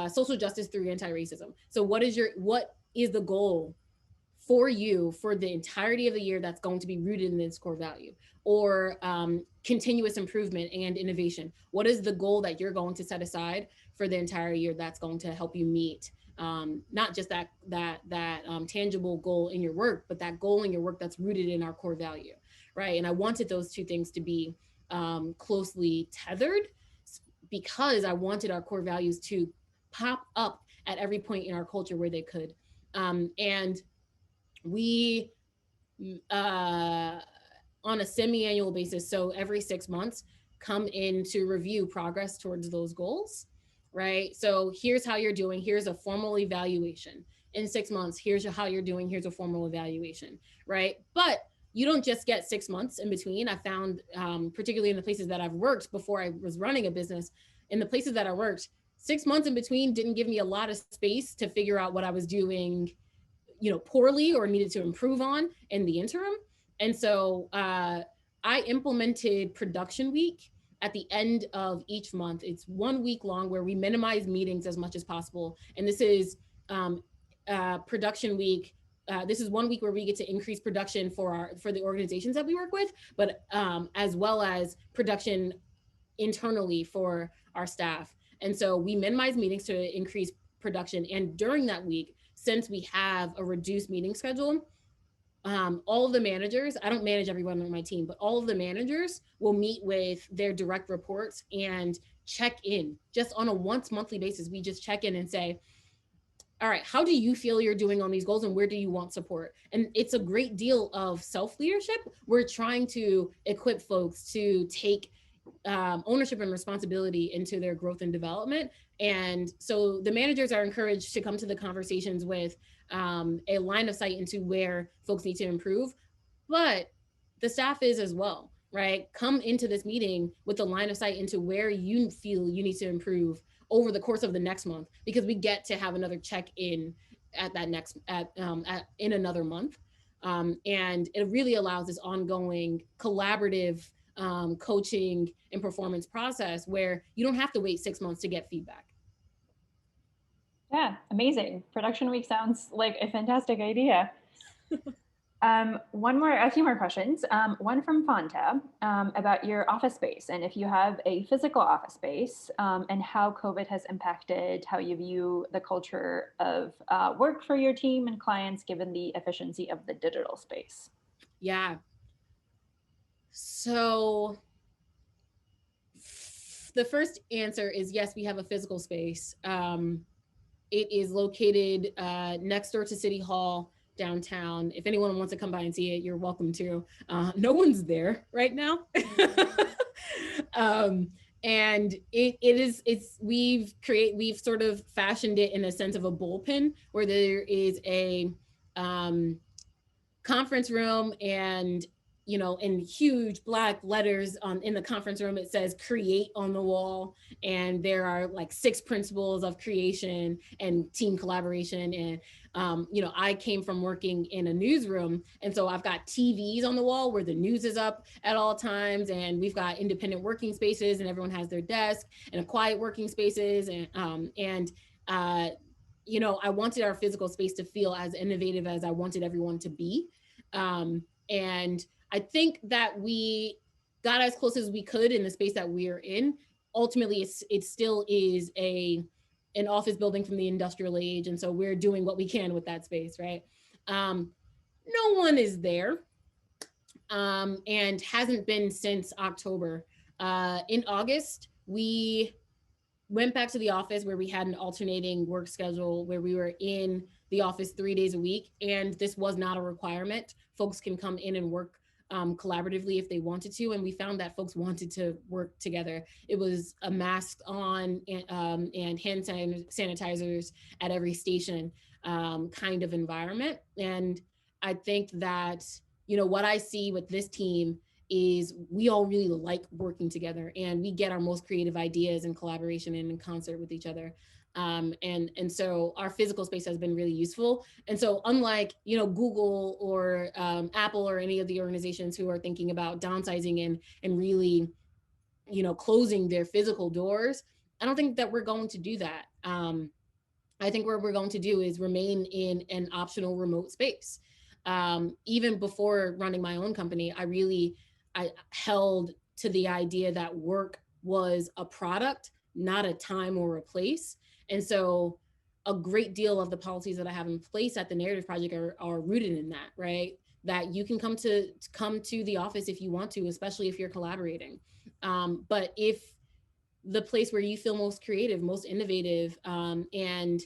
social justice through anti-racism. So what is the goal for you for the entirety of the year that's going to be rooted in this core value? Or continuous improvement and innovation. What is the goal that you're going to set aside for the entire year that's going to help you meet not just that tangible goal in your work, but that goal in your work that's rooted in our core value, right? And I wanted those two things to be closely tethered because I wanted our core values to pop up at every point in our culture where they could. And we, on a semi-annual basis, so every 6 months, come in to review progress towards those goals, right? So here's how you're doing. Here's a formal evaluation. In 6 months, here's how you're doing. Here's a formal evaluation, right? But you don't just get 6 months in between. I found, particularly in the places that I've worked before I was running a business, in the places that I worked, 6 months in between didn't give me a lot of space to figure out what I was doing poorly or needed to improve on in the interim. And so I implemented production week at the end of each month. It's 1 week long where we minimize meetings as much as possible. And this is production week. This is 1 week where we get to increase production for the organizations that we work with, but as well as production internally for our staff. And so we minimize meetings to increase production. And during that week, since we have a reduced meeting schedule, all of the managers, I don't manage everyone on my team, but all of the managers will meet with their direct reports and check in just on a once monthly basis. We just check in and say, all right, how do you feel you're doing on these goals and where do you want support? And it's a great deal of self-leadership. We're trying to equip folks to take ownership and responsibility into their growth and development. And so the managers are encouraged to come to the conversations with a line of sight into where folks need to improve, but the staff is as well, right? Come into this meeting with a line of sight into where you feel you need to improve over the course of the next month, because we get to have another check-in at that in another month. And it really allows this ongoing collaborative coaching and performance process where you don't have to wait 6 months to get feedback. Yeah, amazing. Production week sounds like a fantastic idea. A few more questions. One from Fanta about your office space, and if you have a physical office space, and how COVID has impacted how you view the culture of work for your team and clients, given the efficiency of the digital space. Yeah. So the first answer is yes, we have a physical space. It is located next door to City Hall downtown. If anyone wants to come by and see it, you're welcome to. No one's there right now. And we've sort of fashioned it in a sense of a bullpen where there is a conference room, and in huge black letters in the conference room, it says create on the wall. And there are like 6 principles of creation and team collaboration. And, I came from working in a newsroom. And so I've got TVs on the wall where the news is up at all times. And we've got independent working spaces, and everyone has their desk, and a quiet working spaces. I wanted our physical space to feel as innovative as I wanted everyone to be. And I think that we got as close as we could in the space that we're in. Ultimately, it still is an office building from the industrial age. And so we're doing what we can with that space, right? No one is there, and hasn't been since October. In August, we went back to the office where we had an alternating work schedule where we were in the office 3 days a week. And this was not a requirement. Folks can come in and work collaboratively if they wanted to. And we found that folks wanted to work together. It was a mask on and hand sanitizers at every station kind of environment. And I think that, what I see with this team is we all really like working together, and we get our most creative ideas in collaboration and in concert with each other. And so our physical space has been really useful. And so unlike, Google or Apple or any of the organizations who are thinking about downsizing and really, closing their physical doors, I don't think that we're going to do that. I think what we're going to do is remain in an optional remote space. Even before running my own company, I held to the idea that work was a product, not a time or a place. And so a great deal of the policies that I have in place at the Narrative Project are rooted in that, right? That you can come to the office if you want to, especially if you're collaborating. But if the place where you feel most creative, most innovative, and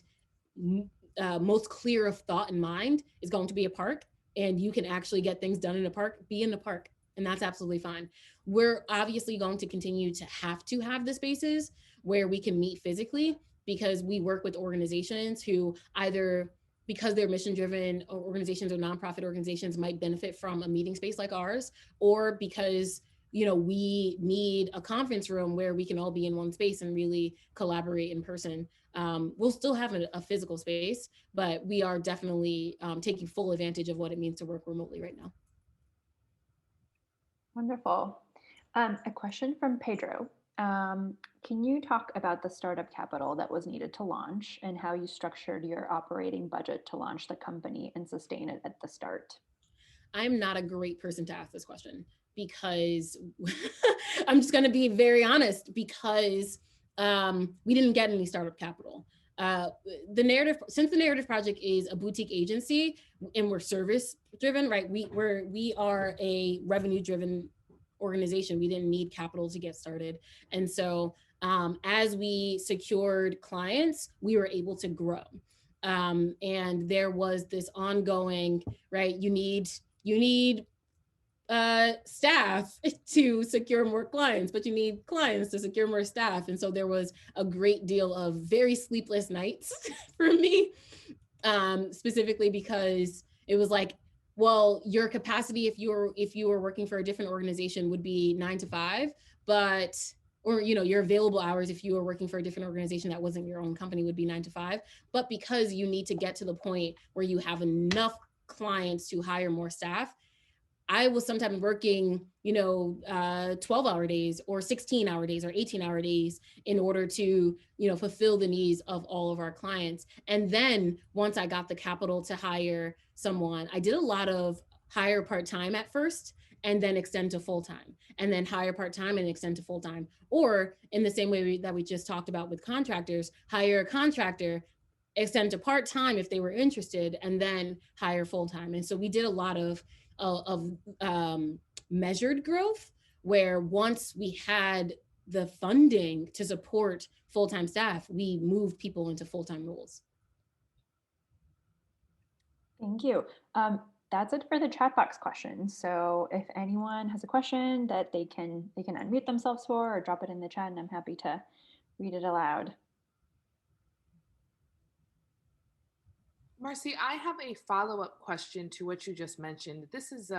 most clear of thought and mind is going to be a park, and you can actually get things done in a park, be in the park. And that's absolutely fine. We're obviously going to continue to have the spaces where we can meet physically, because we work with organizations who either because they're mission-driven organizations or nonprofit organizations might benefit from a meeting space like ours, or because we need a conference room where we can all be in one space and really collaborate in person. We'll still have a physical space, but we are definitely taking full advantage of what it means to work remotely right now. Wonderful. A question from Pedro. Can you talk about the startup capital that was needed to launch and how you structured your operating budget to launch the company and sustain it at the start? I'm not a great person to ask this question because I'm just going to be very honest, because we didn't get any startup capital. Since the Narrative Project is a boutique agency and we're service driven, right? We are a revenue driven organization. We didn't need capital to get started. And so as we secured clients, we were able to grow. And there was this ongoing, right? You need staff to secure more clients, but you need clients to secure more staff. And so there was a great deal of very sleepless nights for me, specifically because it was like, well, your capacity if you were working for a different organization would be 9 to 5, or your available hours if you were working for a different organization that wasn't your own company would be 9 to 5. But because you need to get to the point where you have enough clients to hire more staff, I was sometimes working, 12-hour days or 16-hour days or 18-hour days in order to, fulfill the needs of all of our clients. And then once I got the capital to hire someone, I did a lot of hire part-time at first and then extend to full-time, and then hire part-time and extend to full-time. Or in the same way that we just talked about with contractors, hire a contractor, extend to part-time if they were interested, and then hire full-time. And so we did a lot of measured growth, where once we had the funding to support full-time staff, we moved people into full-time roles. Thank you. That's it for the chat box questions. So if anyone has a question that they can unmute themselves for, or drop it in the chat, and I'm happy to read it aloud. Marcy, I have a follow-up question to what you just mentioned. This is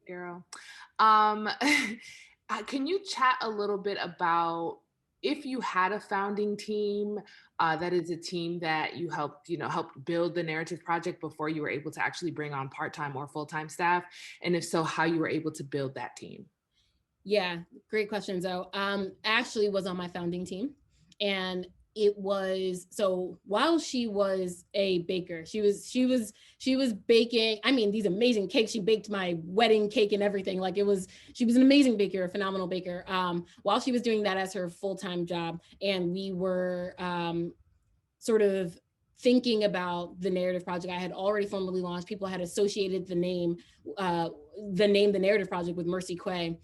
Arrow. Can you chat a little bit about, if you had a founding team, that is a team that you helped build the narrative project before you were able to actually bring on part-time or full-time staff? And if so, how you were able to build that team? Yeah, great question, Zoe. Ashley was on my founding team, and it was, so while she was a baker, she was baking, I mean, these amazing cakes. She baked my wedding cake and everything. Like, she was an amazing baker, a phenomenal baker. While she was doing that as her full-time job, and we were sort of thinking about the narrative project, I had already formally launched. People had associated the name, the narrative project with Mercy Quaye.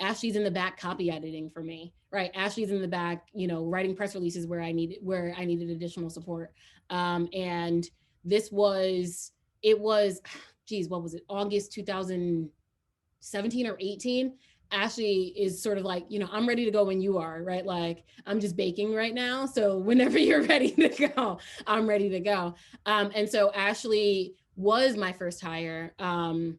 Ashley's in the back copy editing for me, right? Ashley's in the back, writing press releases where I needed additional support. And it was, what was it? August 2017 or 18. Ashley is sort of like, I'm ready to go when you are, right? Like, I'm just baking right now. So whenever you're ready to go, I'm ready to go. And so Ashley was my first hire. And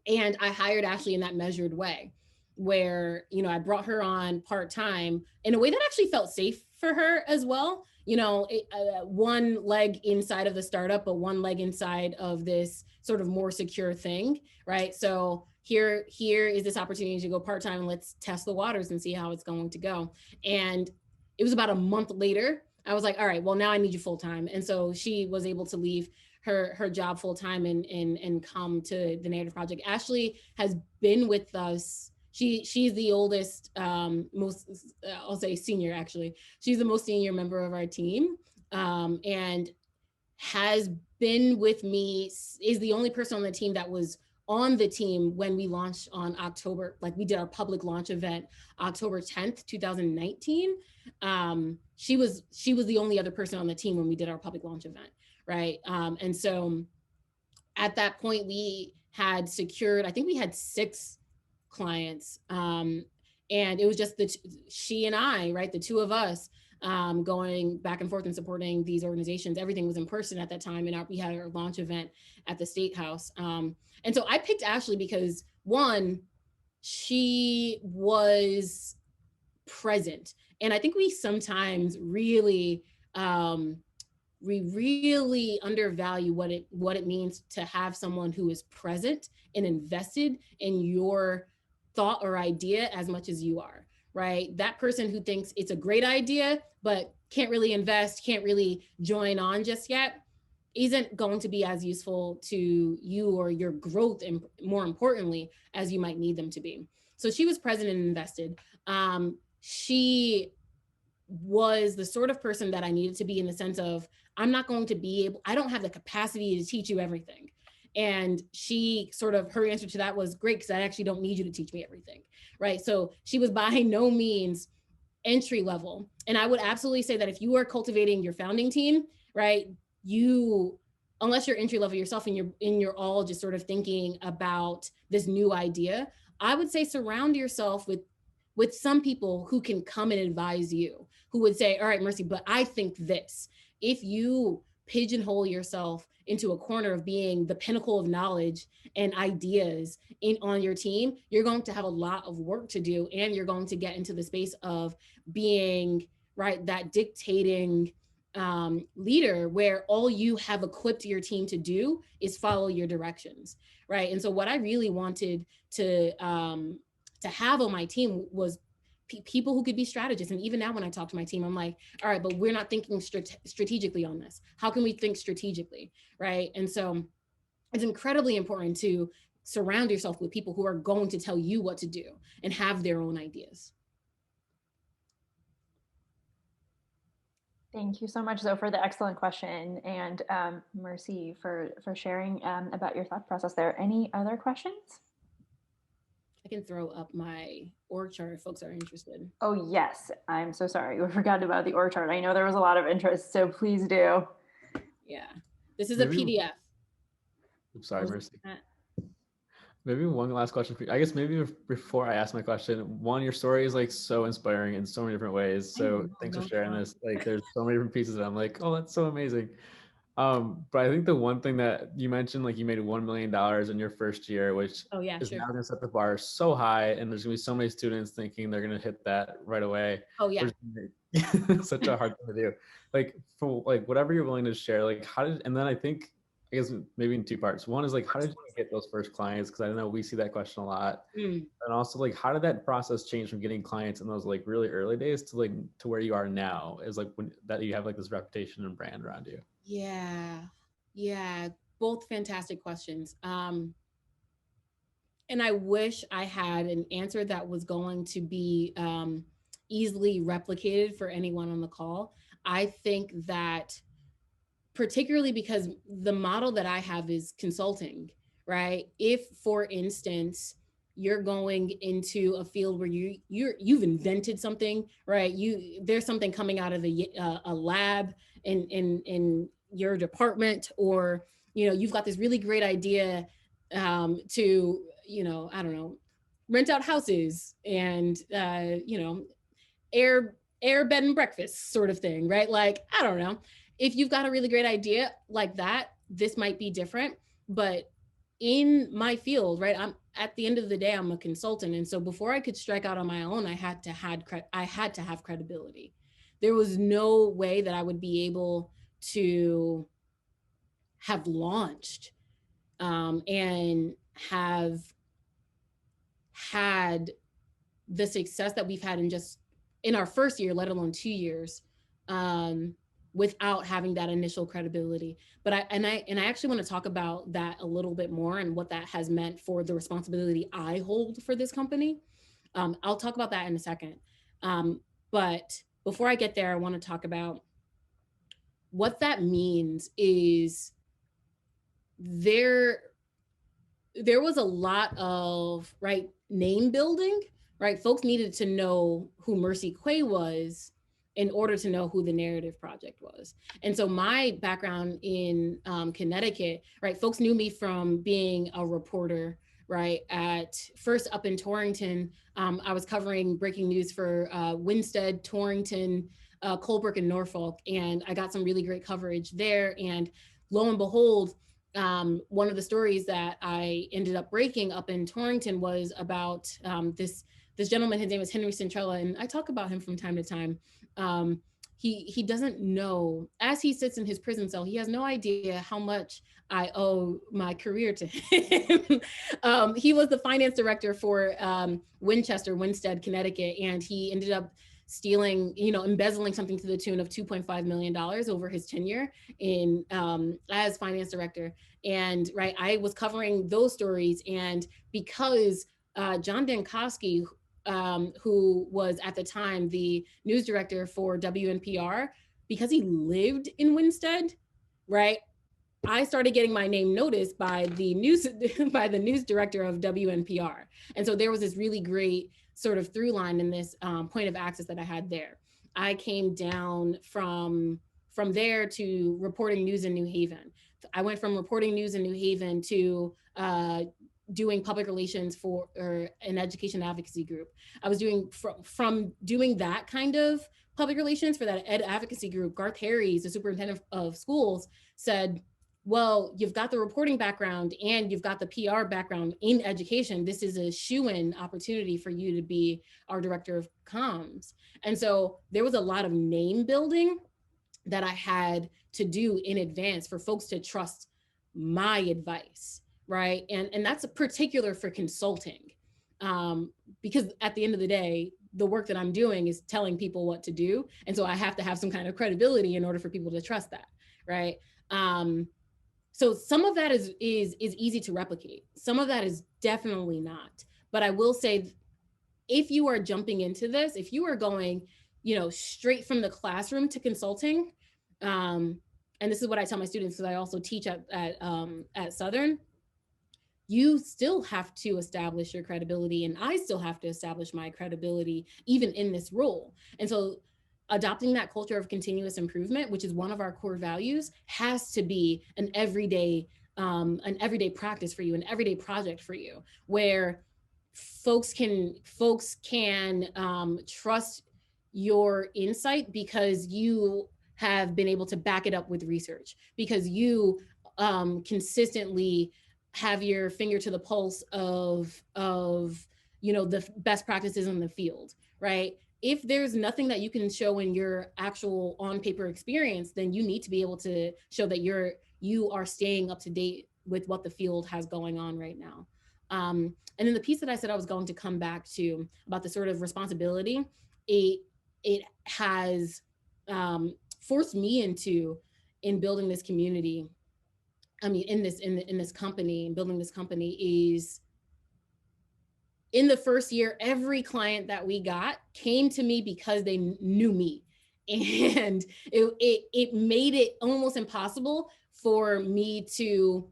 I hired Ashley in that measured way, where, I brought her on part-time in a way that actually felt safe for her as well. One leg inside of the startup, but one leg inside of this sort of more secure thing, right? So here is this opportunity to go part-time, and let's test the waters and see how it's going to go. And it was about a month later, I was like, all right, well, now I need you full-time. And so she was able to leave her job full-time and come to the narrative project. Ashley has been with us. She's the oldest, most, I'll say senior, actually. She's the most senior member of our team, and has been with me, is the only person on the team that was on the team when we launched on October, like we did our public launch event, October 10th, 2019. She was the only other person on the team when we did our public launch event, right? And so at that point, we had secured, I think we had 6 clients. And it was just she and I, right? The two of us, going back and forth and supporting these organizations. Everything was in person at that time. And we had our launch event at the State House. And so I picked Ashley because, one, she was present. And I think we sometimes really, we really undervalue what it means to have someone who is present and invested in your thought or idea as much as you are, right? That person who thinks it's a great idea, but can't really invest, can't really join on just yet, isn't going to be as useful to you or your growth, and more importantly, as you might need them to be. So she was present and invested. She was the sort of person that I needed to be, in the sense of, I don't have the capacity to teach you everything. And she sort of, her answer to that was, great, because I actually don't need you to teach me everything, right? So she was by no means entry level. And I would absolutely say that if you are cultivating your founding team, right, unless you're entry level yourself and you're all just sort of thinking about this new idea, I would say surround yourself with some people who can come and advise you, who would say, all right, Mercy, but I think this. If you pigeonhole yourself into a corner of being the pinnacle of knowledge and ideas on your team, you're going to have a lot of work to do, and you're going to get into the space of being, right, that dictating leader where all you have equipped your team to do is follow your directions, right? And so what I really wanted to have on my team was people who could be strategists. And even now when I talk to my team, I'm like, all right, but we're not thinking strategically on this. How can we think strategically, right? And so it's incredibly important to surround yourself with people who are going to tell you what to do and have their own ideas. Thank you so much, Zoe, for the excellent question, and Mercy for sharing about your thought process there. Any other questions? I can throw up my org chart if folks are interested. Oh, yes. I'm so sorry. We forgot about the org chart. I know there was a lot of interest, so please do. Yeah. This is a PDF. I'm sorry, Mercy. Maybe one last question for you. I guess maybe before I ask my question, one, your story is like so inspiring in so many different ways. So thanks for sharing this. Like there's so many different pieces that I'm like, oh, that's so amazing. But I think the one thing that you mentioned, like you made $1 million in your first year, which is now going to set the bar so high, and there's going to be so many students thinking they're going to hit that right away. Oh yeah, such a hard thing to do. Like for like whatever you're willing to share, like how did, and then I guess maybe in two parts. One is like, how did you get those first clients? Because I know we see that question a lot. And also like, how did that process change from getting clients in those like really early days to like to where you are now? Is like when that you have like this reputation and brand around you. Yeah, both fantastic questions. And I wish I had an answer that was going to be easily replicated for anyone on the call. I think that particularly because the model that I have is consulting, right? If, for instance, you're going into a field where you've invented something, right? There's something coming out of a lab in your department, or you've got this really great idea to I don't know, rent out houses and air bed and breakfast sort of thing, right? Like I don't know. If you've got a really great idea like that, this might be different. But in my field, right, I'm at the end of the day, I'm a consultant. And so before I could strike out on my own, I had to have credibility. There was no way that I would be able to have launched and have had the success that we've had in our first year, let alone 2 years, without having that initial credibility. But I actually want to talk about that a little bit more and what that has meant for the responsibility I hold for this company. I'll talk about that in a second. But before I get there, I want to talk about what that means is there was a lot of, right, name building, right? Folks needed to know who Mercy Quaye was in order to know who the Narrative Project was. And so my background in Connecticut, right, folks knew me from being a reporter, right, at first up in Torrington. I was covering breaking news for Winstead, Torrington, Colebrook, and Norfolk, and I got some really great coverage there. And lo and behold, one of the stories that I ended up breaking up in Torrington was about this gentleman. His name is Henry Centrella, and I talk about him from time to time. He doesn't know, as he sits in his prison cell, he has no idea how much I owe my career to him. He was the finance director for Winstead, Connecticut, and he ended up stealing, embezzling something to the tune of $2.5 million over his tenure in as finance director. And right, I was covering those stories, and because John Dankosky, who was at the time the news director for WNPR, because he lived in Winstead, right, I started getting my name noticed by the news director of WNPR. And so there was this really great sort of through line in this point of access that I had there. I came down from there to reporting news in New Haven. I went from reporting news in New Haven to doing public relations for an education advocacy group. I was doing from doing that kind of public relations for that ed advocacy group. Garth Harries, the superintendent of schools, said, well, you've got the reporting background and you've got the PR background in education. This is a shoo-in opportunity for you to be our director of comms. And so there was a lot of name building that I had to do in advance for folks to trust my advice, right? And that's a particular for consulting, because at the end of the day, the work that I'm doing is telling people what to do. And so I have to have some kind of credibility in order for people to trust that, right? So some of that is easy to replicate. Some of that is definitely not. But I will say, if you are jumping into this, if you are going, straight from the classroom to consulting, and this is what I tell my students, because I also teach at Southern, you still have to establish your credibility, and I still have to establish my credibility even in this role. And so adopting that culture of continuous improvement, which is one of our core values, has to be an everyday practice for you, an everyday project for you, where folks can trust your insight because you have been able to back it up with research, because you consistently have your finger to the pulse of the best practices in the field, right? If there's nothing that you can show in your actual on paper experience, then you need to be able to show that you are staying up to date with what the field has going on right now. And then the piece that I said I was going to come back to about the sort of responsibility, it has forced me in building this community. I mean, in this company, and building this company, is in the first year, every client that we got came to me because they knew me. And it made it almost impossible for me to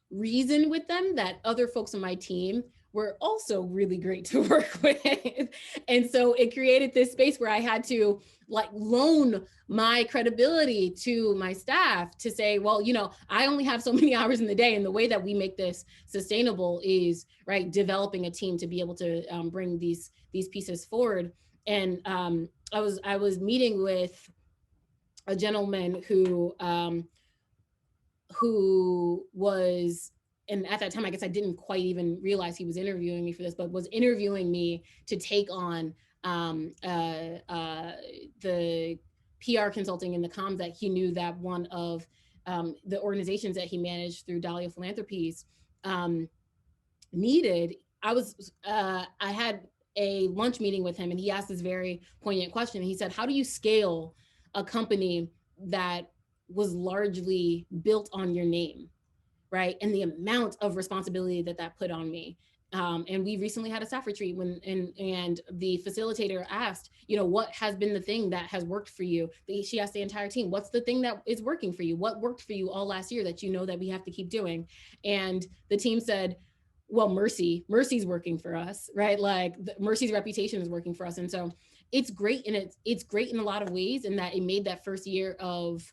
reason with them that other folks on my team were also really great to work with. And so it created this space where I had to loan my credibility to my staff to say, well, I only have so many hours in the day, and the way that we make this sustainable is developing a team to be able to bring these pieces forward. And I was meeting with a gentleman who was, and at that time, I guess I didn't quite even realize he was interviewing me for this, but was interviewing me to take on the PR consulting and the comms that he knew that one of the organizations that he managed through Dahlia Philanthropies needed. I had a lunch meeting with him, and he asked this very poignant question. He said, how do you scale a company that was largely built on your name, right? And the amount of responsibility that put on me. And we recently had a staff retreat and the facilitator asked, what has been the thing that has worked for you? She asked the entire team, what's the thing that is working for you? What worked for you all last year that that we have to keep doing? And the team said, well, Mercy's working for us, right? Mercy's reputation is working for us. And so it's great. And it's great in a lot of ways, in that it made that first year of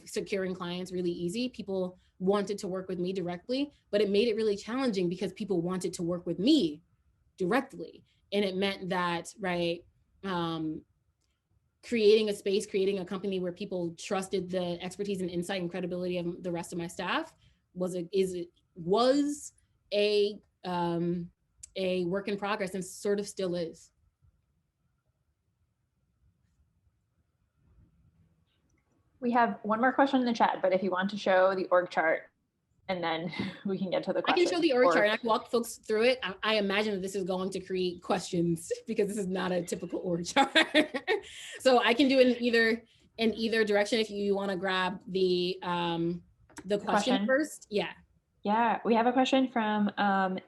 securing clients really easy. People wanted to work with me directly, but it made it really challenging because people wanted to work with me directly. And it meant that, creating a space, creating a company where people trusted the expertise and insight and credibility of the rest of my staff was a work in progress, and sort of still is. We have one more question in the chat, but if you want to show the org chart, and then we can get to the question. I can show the org chart and I can walk folks through it. I imagine that this is going to create questions because this is not a typical org chart. So I can do it in either direction. If you want to grab the question first. Yeah. Yeah, we have a question from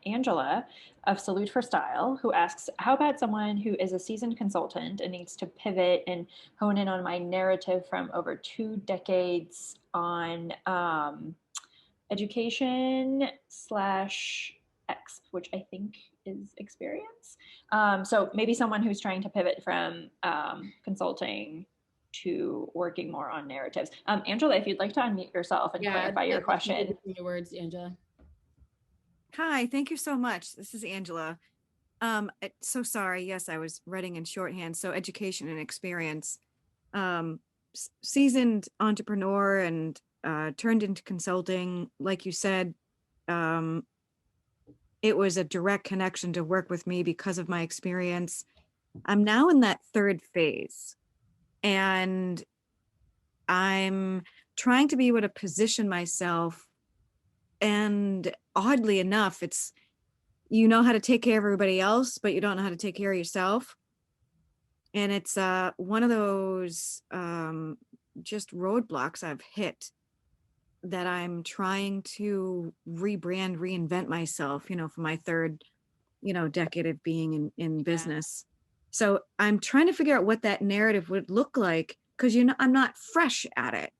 Angela of Salute for Style, who asks, how about someone who is a seasoned consultant and needs to pivot and hone in on my narrative from over 2 decades on education /X, which I think is experience. So maybe someone who's trying to pivot from consulting to working more on narratives. Angela, if you'd like to unmute yourself and clarify your question. Your words, Angela. Hi, thank you so much. This is Angela. So sorry. Yes, I was writing in shorthand. So education and experience. Seasoned entrepreneur and turned into consulting. Like you said, it was a direct connection to work with me because of my experience. I'm now in that third phase. And I'm trying to be able to position myself. And oddly enough, it's, you know how to take care of everybody else, but you don't know how to take care of yourself. And it's one of those just roadblocks I've hit, that I'm trying to reinvent myself, for my third, decade of being in business. So I'm trying to figure out what that narrative would look like, because I'm not fresh at it.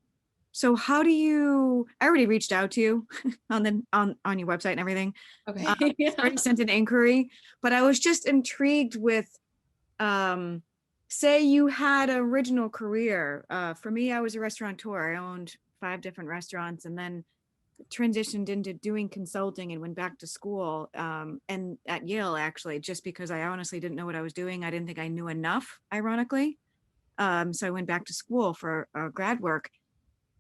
So how do you, I already reached out to you on your website and everything. Okay. Already sent an inquiry, but I was just intrigued with, say you had an original career. For me, I was a restaurateur. I owned 5 different restaurants, and then transitioned into doing consulting and went back to school, and at Yale, actually, just because I honestly didn't know what I was doing. I didn't think I knew enough, ironically. So I went back to school for grad work,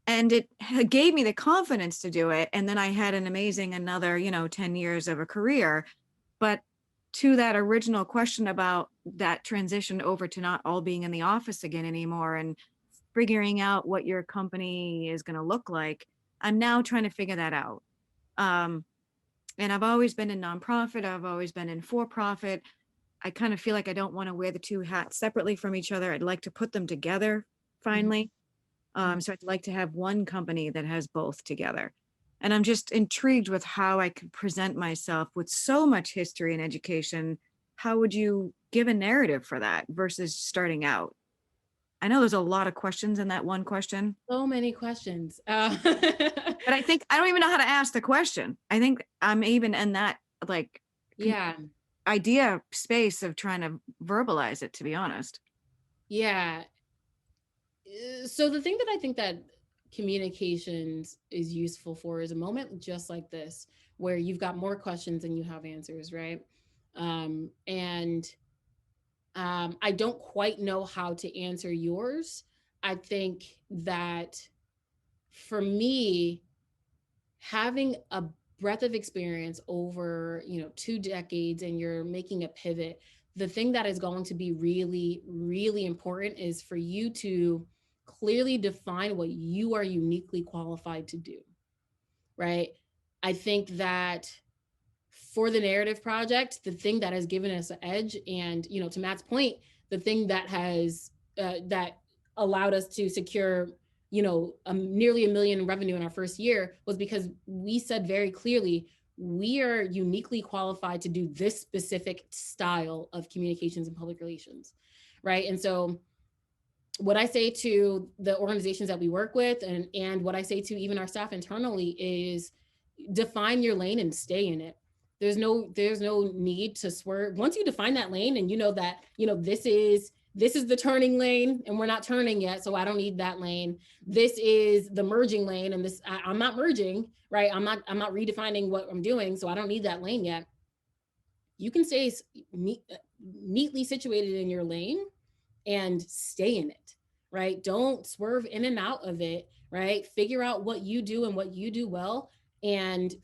and it gave me the confidence to do it. And then I had an amazing another 10 years of a career. But to that original question about that transition over to not all being in the office again anymore, and figuring out what your company is going to look like, I'm now trying to figure that out. And I've always been in nonprofit. I've always been in for-profit. I kind of feel like I don't want to wear the 2 hats separately from each other. I'd like to put them together finally. So I'd like to have one company that has both together. And I'm just intrigued with how I could present myself with so much history and education. How would you give a narrative for that versus starting out? I know there's a lot of questions in that one question. So many questions. But I think I don't even know how to ask the question. I think I'm even in that idea space of trying to verbalize it, to be honest. Yeah. So the thing that I think that communications is useful for is a moment just like this, where you've got more questions than you have answers, right? And I don't quite know how to answer yours. I think that for me, having a breadth of experience over 2 decades, and you're making a pivot, the thing that is going to be really, really important is for you to clearly define what you are uniquely qualified to do, right? I think that for the narrative project, the thing that has given us an edge, and to Matt's point, the thing that has that allowed us to secure nearly $1 million in revenue in our first year, was because we said very clearly, we are uniquely qualified to do this specific style of communications and public relations, right? And so what I say to the organizations that we work with, and what I say to even our staff internally, is define your lane and stay in it. There's no need to swerve. Once you define that lane, and that this is the turning lane, and we're not turning yet, so I don't need that lane. This is the merging lane, and I'm not merging, right? I'm not redefining what I'm doing, so I don't need that lane yet. You can stay neatly situated in your lane and stay in it, right? Don't swerve in and out of it, right? Figure out what you do and what you do well. And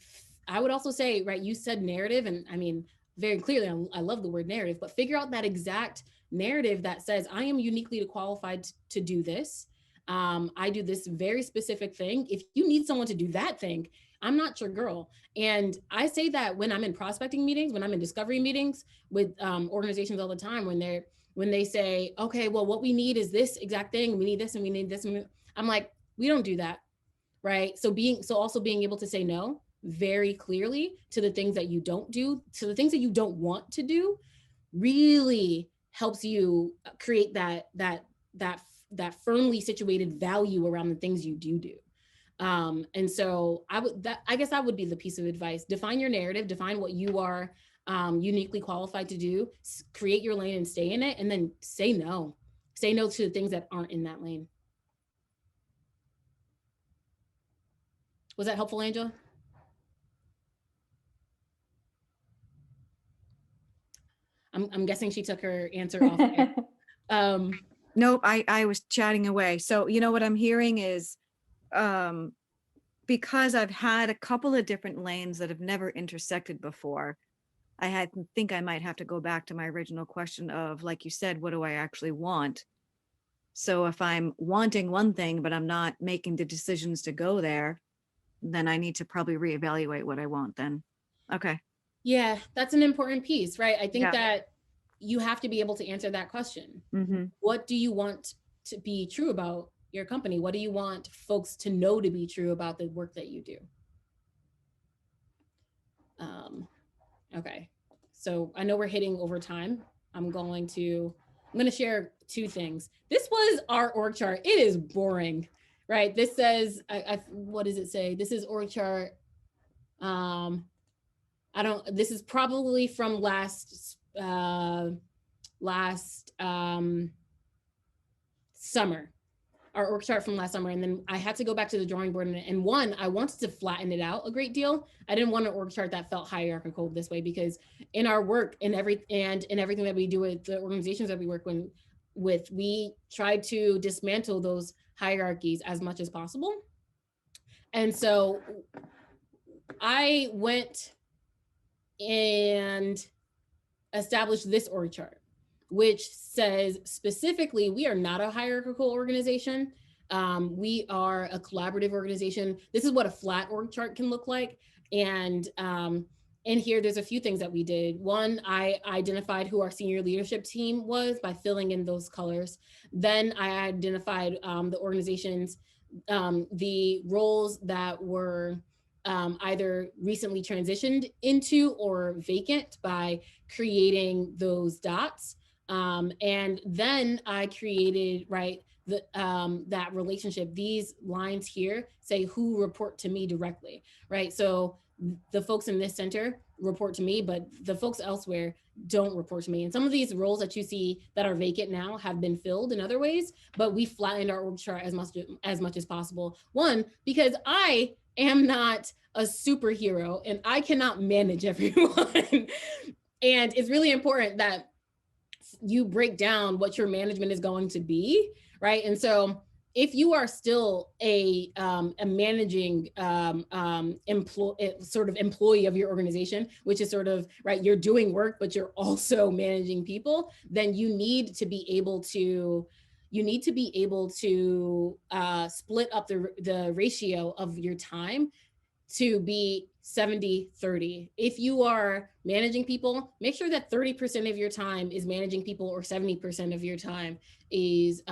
I would also say, right, you said narrative, and I mean, very clearly, I love the word narrative, but figure out that exact narrative that says, I am uniquely qualified to do this. I do this very specific thing. If you need someone to do that thing, I'm not your girl. And I say that when I'm in prospecting meetings, when I'm in discovery meetings with organizations all the time, when they say, okay, well, what we need is this exact thing. We need this and we need this. I'm like, we don't do that, right? So also being able to say no very clearly to the things that you don't do, to the things that you don't want to do, really helps you create that firmly situated value around the things you do. And so I guess that would be the piece of advice. Define your narrative, define what you are uniquely qualified to do, create your lane and stay in it, and then say no to the things that aren't in that lane. Was that helpful, Angela? I'm guessing she took her answer off air. Nope, I was chatting away. So what I'm hearing is, because I've had a couple of different lanes that have never intersected before, I think I might have to go back to my original question of, like you said, what do I actually want? So if I'm wanting one thing, but I'm not making the decisions to go there, then I need to probably reevaluate what I want then. Okay. Yeah, that's an important piece, right? I think Yeah. that you have to be able to answer that question. Mm-hmm. What do you want to be true about your company? What do you want folks to know to be true about the work that you do? Okay, so I know we're hitting over time. I'm going to share two things. This was our org chart. It is boring, right? This says, what does it say? This is org chart. This is probably from last summer, our org chart from last summer. And then I had to go back to the drawing board, and one, I wanted to flatten it out a great deal. I didn't want an org chart that felt hierarchical this way, because in our work and in everything that we do with the organizations that we work with, we try to dismantle those hierarchies as much as possible. And so I went and established this org chart, which says specifically, we are not a hierarchical organization. We are a collaborative organization. This is what a flat org chart can look like. And in here, there's a few things that we did. One, I identified who our senior leadership team was by filling in those colors. Then I identified the organizations, the roles that were either recently transitioned into or vacant by creating those dots. And then I created, right, that relationship. These lines here say who report to me directly, right? So the folks in this center report to me, but the folks elsewhere don't report to me. And some of these roles that you see that are vacant now have been filled in other ways, but we flattened our org chart as much as possible. One, because I am not a superhero and I cannot manage everyone. And it's really important that you break down what your management is going to be, right? And so if you are still a managing employee of your organization, which is sort of, right, you're doing work, but you're also managing people, then you need to be able to split up the ratio of your time to be 70-30. If you are managing people, make sure that 30% of your time is managing people, or 70% of your time is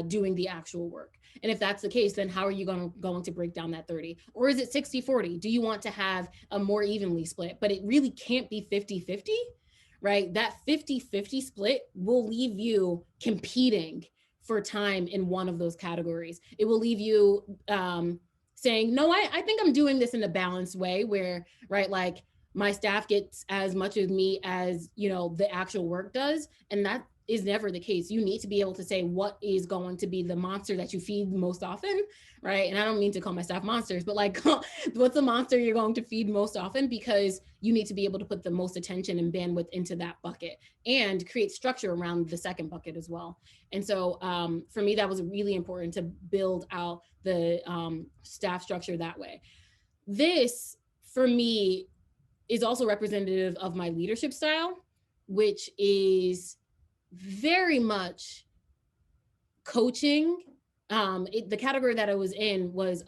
doing the actual work. And if that's the case, then how are you going to break down that 30? Or is it 60-40? Do you want to have a more evenly split? But it really can't be 50-50, right? That 50-50 split will leave you competing for time in one of those categories. It will leave you saying, no, I think I'm doing this in a balanced way where, right, like my staff gets as much of me as, the actual work does. And that is never the case. You need to be able to say what is going to be the monster that you feed most often, right? And I don't mean to call my staff monsters, but like, what's the monster you're going to feed most often? Because you need to be able to put the most attention and bandwidth into that bucket and create structure around the second bucket as well. And so for me, that was really important to build out the staff structure that way. This, for me, is also representative of my leadership style, which is very much coaching. The category that I was in was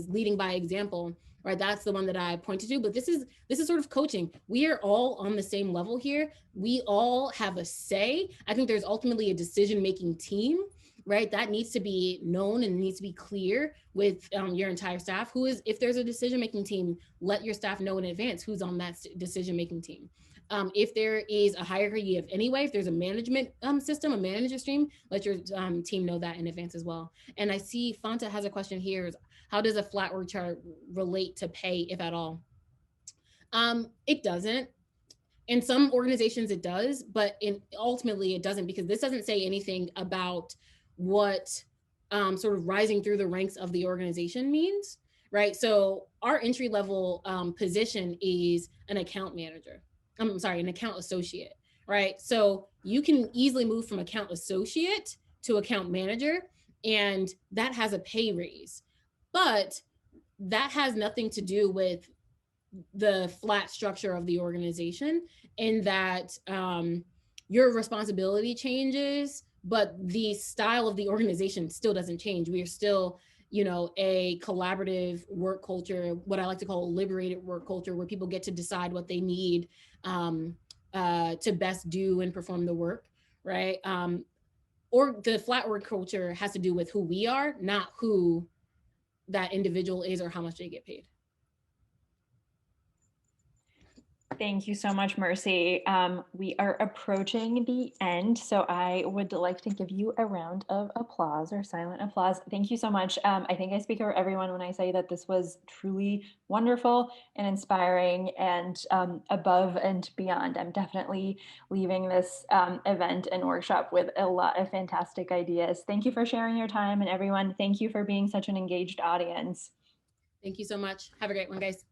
leading by example, right? That's the one that I pointed to, but this is sort of coaching. We are all on the same level here. We all have a say. I think there's ultimately a decision-making team, right? That needs to be known and needs to be clear with your entire staff. If there's a decision-making team, let your staff know in advance who's on that decision-making team. If there is a hierarchy of any way, if there's a management system, a manager stream, let your team know that in advance as well. And I see Fanta has a question here. How does a flat org chart relate to pay, if at all? It doesn't. In some organizations it does, but ultimately it doesn't, because this doesn't say anything about what sort of rising through the ranks of the organization means, right? So our entry level position is an account manager. I'm sorry, an account associate, right? So you can easily move from account associate to account manager, and that has a pay raise. But that has nothing to do with the flat structure of the organization, in that your responsibility changes, but the style of the organization still doesn't change. We are still, a collaborative work culture, what I like to call a liberated work culture, where people get to decide what they need to best do and perform the work, right? Or the flat work culture has to do with who we are, not who that individual is or how much they get paid. Thank you so much, Mercy. We are approaching the end, so I would like to give you a round of applause or silent applause. Thank you so much. I think I speak for everyone when I say that this was truly wonderful and inspiring and above and beyond. I'm definitely leaving this event and workshop with a lot of fantastic ideas. Thank you for sharing your time, and everyone, thank you for being such an engaged audience. Thank you so much. Have a great one, guys.